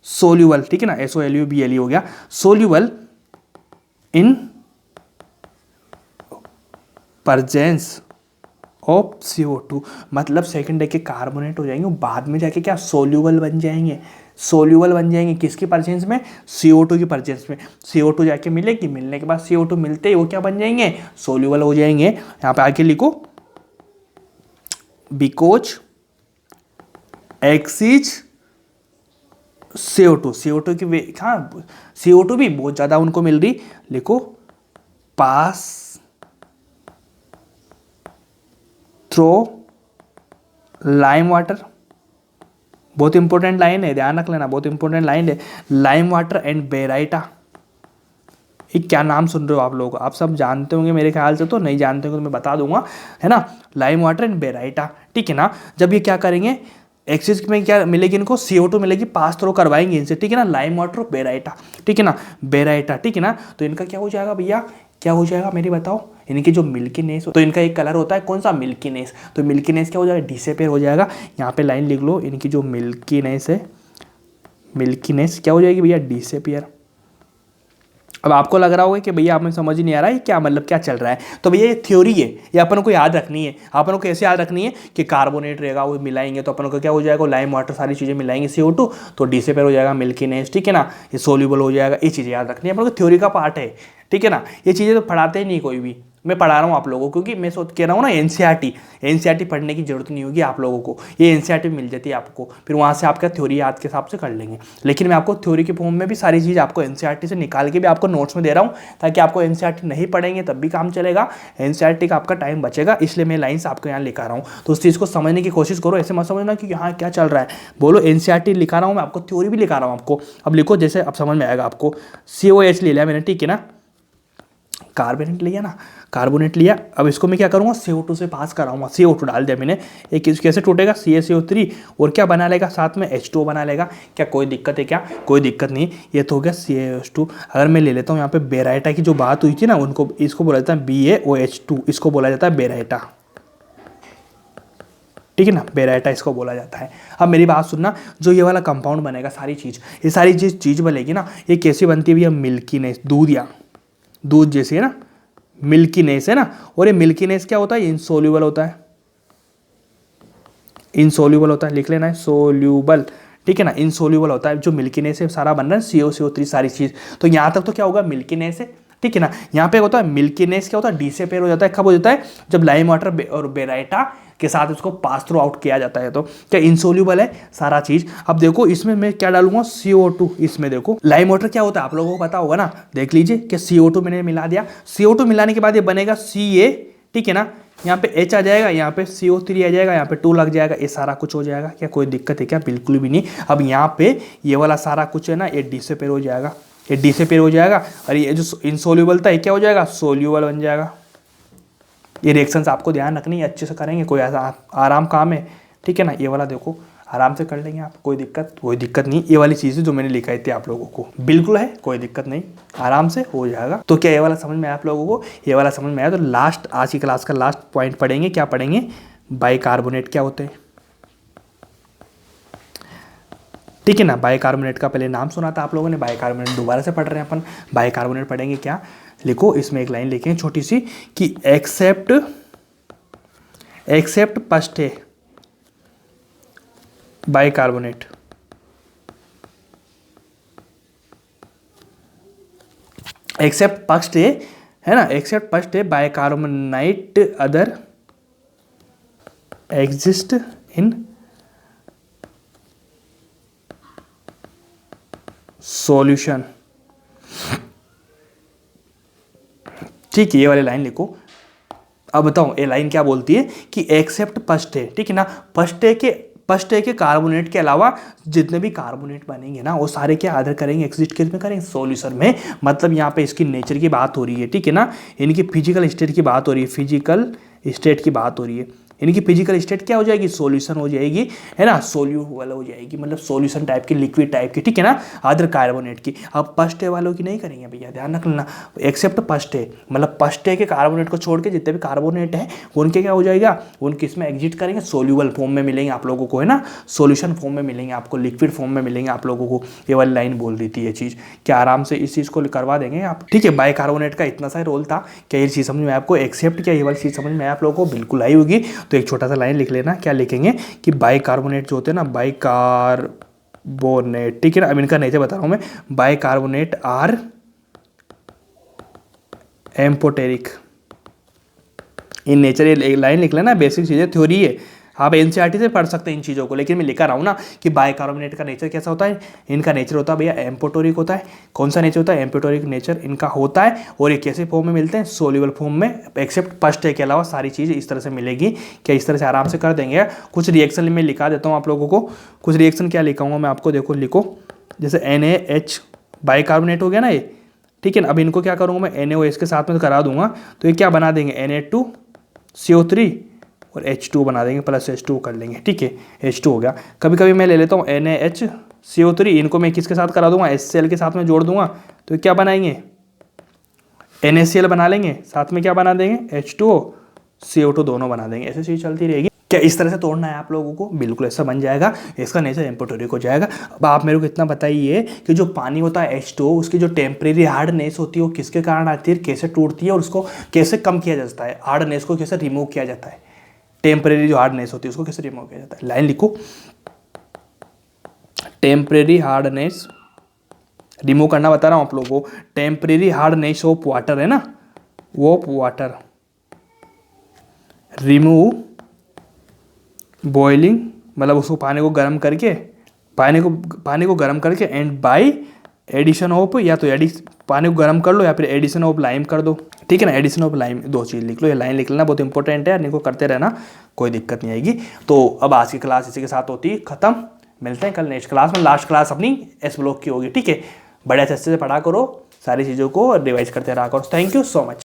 Speaker 1: सोल्यूबल, ठीक है ना, SOLUBLE हो गया, soluble in presence of CO2, मतलब सेकेंड डे के कार्बोनेट हो जाएंगे, बाद में जाके क्या सोल्यूबल बन जाएंगे, सोल्यूबल बन जाएंगे किसकी प्रेजेंस में, CO2 की प्रेजेंस में। CO2 जाके मिलेगी, मिलने के बाद CO2 मिलते ही वो क्या बन जाएंगे, सोल्यूबल हो जाएंगे। यहाँ पे आके लिखो बिकॉज एक्सिज CO2 की वे, हाँ CO2 भी बहुत ज़्यादा उनको मिल रही, लिखो पास थ्रो लाइम वाटर, बहुत इंपॉर्टेंट लाइन है, ध्यान रख लेना, बहुत इंपॉर्टेंट लाइन है, लाइम वाटर एंड बेराइटा। ये क्या नाम सुन रहे हो आप लोग, आप सब जानते होंगे मेरे ख्याल से, तो नहीं जानते होंगे तो मैं बता दूंगा, है ना, लाइम वाटर एंड बेराइटा, ठीक है ना। जब ये क्या करेंगे, एक्सिस में क्या मिलेगी इनको, CO2 मिलेगी, पास थ्रो करवाएंगे इनसे, ठीक है ना, लाइम वाटर बेराइटा, ठीक है ना, बेराइटा, ठीक है ना। तो इनका क्या हो जाएगा भैया, क्या हो जाएगा मेरी बताओ, इनकी जो मिल्कीनेस, तो इनका एक कलर होता है कौन सा, मिल्कीनेस, तो मिल्कीनेस क्या हो जाएगा, डिसअपीयर हो जाएगा। यहाँ पे लाइन लिख लो, इनकी जो मिल्कीनेस है, मिल्कीनेस क्या हो जाएगी भैया, डिसअपीयर। अब आपको लग रहा होगा कि भैया आप में समझ ही नहीं आ रहा है क्या, मतलब क्या चल रहा है, तो भैया ये थ्योरी है, ये अपन को याद रखनी है। अपन को कैसे याद रखनी है कि कार्बोनेट रहेगा, वो मिलाएंगे तो अपन को क्या हो जाएगा, लाइम वाटर सारी चीज़ें मिलाएंगे, CO2 तो डिसअपीयर हो जाएगा, मिल्कीनेस, ठीक है ना, ये सोल्यूबल हो जाएगा। ये चीज़ें याद रखनी है, अपन को थ्योरी का पार्ट है, ठीक है ना। ये चीज़ें तो पढ़ाते ही नहीं कोई भी, मैं पढ़ा रहा हूँ आप लोगों को, क्योंकि मैं सोच कह रहा हूँ ना, NCERT पढ़ने की जरूरत नहीं होगी आप लोगों को, ये NCERT मिल जाती है आपको, फिर वहाँ से आपका थ्योरी याद के हिसाब से कर लेंगे। लेकिन मैं आपको थ्योरी के फॉर्म में भी सारी चीज़ आपको NCERT से निकाल के भी आपको नोट्स में दे रहा हूँ, ताकि आपको NCERT नहीं पढ़ेंगे तब भी काम चलेगा, NCERT का आपका टाइम बचेगा, इसलिए मैं लाइन्स आपको यहाँ लिखा रहा हूँ। तो उस चीज़ को समझने की कोशिश करो, ऐसे मत समझना कि हाँ क्या चल रहा है, बोलो NCERT लिखा रहा हूँ मैं आपको, थ्योरी भी लिखा रहा हूँ आपको। अब लिखो, जैसे अब समझ में आएगा आपको, COH ले लिया मैंने, ठीक है ना, कार्बोनेट लिया ना, कार्बोनेट लिया, अब इसको मैं क्या करूँगा, CO2 से पास कराऊंगा, CO2 डाल दिया मैंने, एक कैसे टूटेगा, CaCO3 और क्या बना लेगा साथ में H2O बना लेगा। क्या कोई दिक्कत है क्या, कोई दिक्कत नहीं। ये तो हो गया CaH2। अगर मैं ले लेता हूँ यहाँ पे बेराइटा की जो बात हुई थी ना, उनको इसको बोला जाता है BaOH2, इसको बोला जाता है बेराइटा, ठीक है ना, बेराइटा इसको बोला जाता है। अब मेरी बात सुनना, जो ये वाला कंपाउंड बनेगा सारी चीज़, ये सारी चीज़ बनेगी ना, ये कैसी बनती है भैया, मिल्कीनेस, दूध या दूध जैसी है ना, मिल्कीनेस है ना। और ये मिल्कीनेस क्या होता है, इनसोल्यूबल होता है, इनसोल्यूबल होता है, लिख लेना है सोल्यूबल, ठीक है ना, इनसोल्यूबल होता है। जो मिल्कीनेस है सारा बन रहा है CO3 सारी चीज़। तो यहाँ तक तो क्या होगा, मिल्कीनेस है, ठीक है ना। यहाँ पे होता है मिल्कीनेस, क्या होता है, डी से पेयर हो जाता है, कब हो जाता है, जब लाइम वाटर और बेराइटा के साथ इसको पास थ्रू आउट किया जाता है। तो क्या इंसोल्यूबल है सारा चीज। अब देखो इसमें मैं क्या डालूंगा, CO2। इसमें देखो लाइम वाटर क्या होता है आप लोगों को पता होगा ना, देख लीजिए कि CO2 मैंने मिला दिया, CO2 मिलाने के बाद ये बनेगा Ca, ठीक है ना। यहाँ पे H आ जाएगा, यहाँ पे CO3 आ जाएगा, यहाँ पे 2 लग जाएगा, ये सारा कुछ हो जाएगा। क्या कोई दिक्कत है क्या, बिल्कुल भी नहीं। अब यहाँ पे ये वाला सारा कुछ है ना, ये डी से पेयर हो जाएगा, ये डी से पेयर हो जाएगा, और ये जो इनसोल्यूबल था ये क्या हो जाएगा, सोल्यूबल बन जाएगा। ये रिएक्शंस आपको ध्यान रखनी है, अच्छे से करेंगे, कोई ऐसा आराम काम है, ठीक है ना। ये वाला देखो आराम से कर लेंगे आप, कोई दिक्कत नहीं। ये वाली चीज़ें जो मैंने लिखाई थी आप लोगों को, बिल्कुल है, कोई दिक्कत नहीं, आराम से हो जाएगा। तो क्या ये वाला समझ में आया आप लोगों को, ये वाला समझ में आया। तो लास्ट आज की क्लास का लास्ट पॉइंट पढ़ेंगे, क्या पढ़ेंगे, बाइकार्बोनेट क्या होते हैं, ठीक है ना। बाइकार्बोनेट का पहले नाम सुना था आप लोगों ने, बाइकार्बोनेट दोबारा से पढ़ रहे हैं अपन। बाइकार्बोनेट पढ़ेंगे क्या, लिखो इसमें एक लाइन लिखें छोटी सी कि एक्सेप्ट फर्स्ट है बाइकार्बोनेट, एक्सेप्ट फर्स्ट है ना, एक्सेप्ट फर्स्ट है bicarbonate other exist in solution, ठीक है। ये वाली लाइन लिखो। अब बताओ ये लाइन क्या बोलती है कि एक्सेप्ट फर्स्ट है, ठीक है ना। फर्स्ट है के कार्बोनेट के अलावा जितने भी कार्बोनेट बनेंगे ना, वो सारे क्या अदर करेंगे, एग्जिस्ट किस में करेंगे, सॉल्यूशन में। मतलब यहाँ पे इसकी नेचर की बात हो रही है, ठीक है ना, इनकी फिजिकल स्टेट की बात हो रही है, फिजिकल स्टेट की बात हो रही है। इनकी फिजिकल स्टेट क्या हो जाएगी, सॉल्यूशन हो जाएगी, है ना, सोल्यूबल हो जाएगी, मतलब सॉल्यूशन टाइप की, लिक्विड टाइप की, ठीक है ना, अदर कार्बोनेट की। अब फर्स्ट है वालों की नहीं करेंगे भैया, ध्यान रख लेना। एक्सेप्ट फर्स्ट है मतलब फर्स्ट है के कार्बोनेट को छोड़ के जितने भी कार्बोनेट है उनके क्या हो जाएगा, उनके इसमें एग्जिट करेंगे, सोल्यूबल फॉर्म में मिलेंगे आप लोगों को, है ना, सॉल्यूशन फॉर्म में मिलेंगे आपको, लिक्विड फॉर्म में मिलेंगे आप लोगों को। ये वाली लाइन बोल रही थी ये चीज़, क्या आराम से इस चीज़ को करवा देंगे आप, ठीक है। बाइकार्बोनेट का इतना सा रोल था। क्या ये चीज़ समझ में आपको, एक्सेप्ट क्या ये वाली चीज़ समझ में आप लोगों को बिल्कुल आई होगी। तो एक छोटा सा लाइन लिख लेना, क्या लिखेंगे कि बाइकार्बोनेट जो होते हैं ना, बाइकार्बोनेट, ठीक है ना। अब इनका नेचर बता रहा हूं मैं, bicarbonate are amphoteric in nature. ये लाइन लिख लेना, बेसिक चीज़ें, थ्योरी है, आप एनसीईआरटी से पढ़ सकते हैं इन चीज़ों को, लेकिन मैं लिखा रहा हूँ ना कि बाइकार्बोनेट का नेचर कैसा होता है। इनका नेचर होता है भैया एम्पोटोरिक होता है। कौन सा नेचर होता है, एम्पोटोरिक नेचर इनका होता है। और ये कैसे फॉर्म में मिलते हैं, सोल्यूबल फॉर्म में, एक्सेप्ट फर्स्ट है के अलावा सारी चीज़ इस तरह से मिलेगी। क्या इस तरह से आराम से कर देंगे। कुछ रिएक्शन में लिखा देता हूँ आप लोगों को, कुछ रिएक्शन क्या लिखाऊंगा मैं आपको, देखो लिखो, जैसे NaH बाइकार्बोनेट हो गया ना ये, ठीक है ना। अब इनको क्या करूँगा मैं, NaOH के साथ में करा दूंगा, तो ये क्या बना देंगे, Na2CO3 और H2 बना देंगे, प्लस H2 कर लेंगे, ठीक है, H2 हो गया। कभी कभी मैं ले लेता हूँ NaHCO3, इनको मैं किसके साथ करा दूंगा, HCl के साथ में जोड़ दूंगा, तो क्या बनाएंगे, NaCl बना लेंगे, साथ में क्या बना देंगे, H2O CO2 दोनों बना देंगे। ऐसी चीज़ चलती रहेगी। क्या इस तरह से तोड़ना है आप लोगों को, बिल्कुल ऐसा बन जाएगा, इसका नेचर एम्पोटोरिक हो जाएगा। अब आप मेरे को इतना बताइए कि जो पानी होता है H2O, उसकी जो टेम्परेरी हार्डनेस होती है वो किसके कारण आती है, कैसे टूटती है, और उसको कैसे कम किया जाता है, हार्डनेस को कैसे रिमूव किया जाता है, टेम्परेरी जो हार्डनेस होती है उसको कैसे रिमूव किया जाता है। लाइन लिखो, टेम्परेरी हार्डनेस रिमूव करना बता रहा हूँ आप लोगों को। टेम्परेरी हार्डनेस ऑफ वाटर है ना, वो वाटर रिमूव बॉइलिंग, मतलब उसको पानी को गर्म करके, पानी को गर्म करके, एंड बाय एडिशन ऑफ, या तो पानी को गर्म कर लो या फिर एडिशन ऑफ लाइम कर दो, ठीक है ना, एडिशन ऑफ लाइम, दो चीज़ लिख लो। ये लाइन लिख लेना, बहुत इंपॉर्टेंट है, इनको करते रहना, कोई दिक्कत नहीं आएगी। तो अब आज की क्लास इसी के साथ होती है खत्म, मिलते हैं कल नेक्स्ट क्लास में। लास्ट क्लास अपनी S ब्लॉक की होगी, ठीक है। बड़े अच्छे से पढ़ा करो, सारी चीज़ों को रिवाइज करते रहा करो। Thank you so much.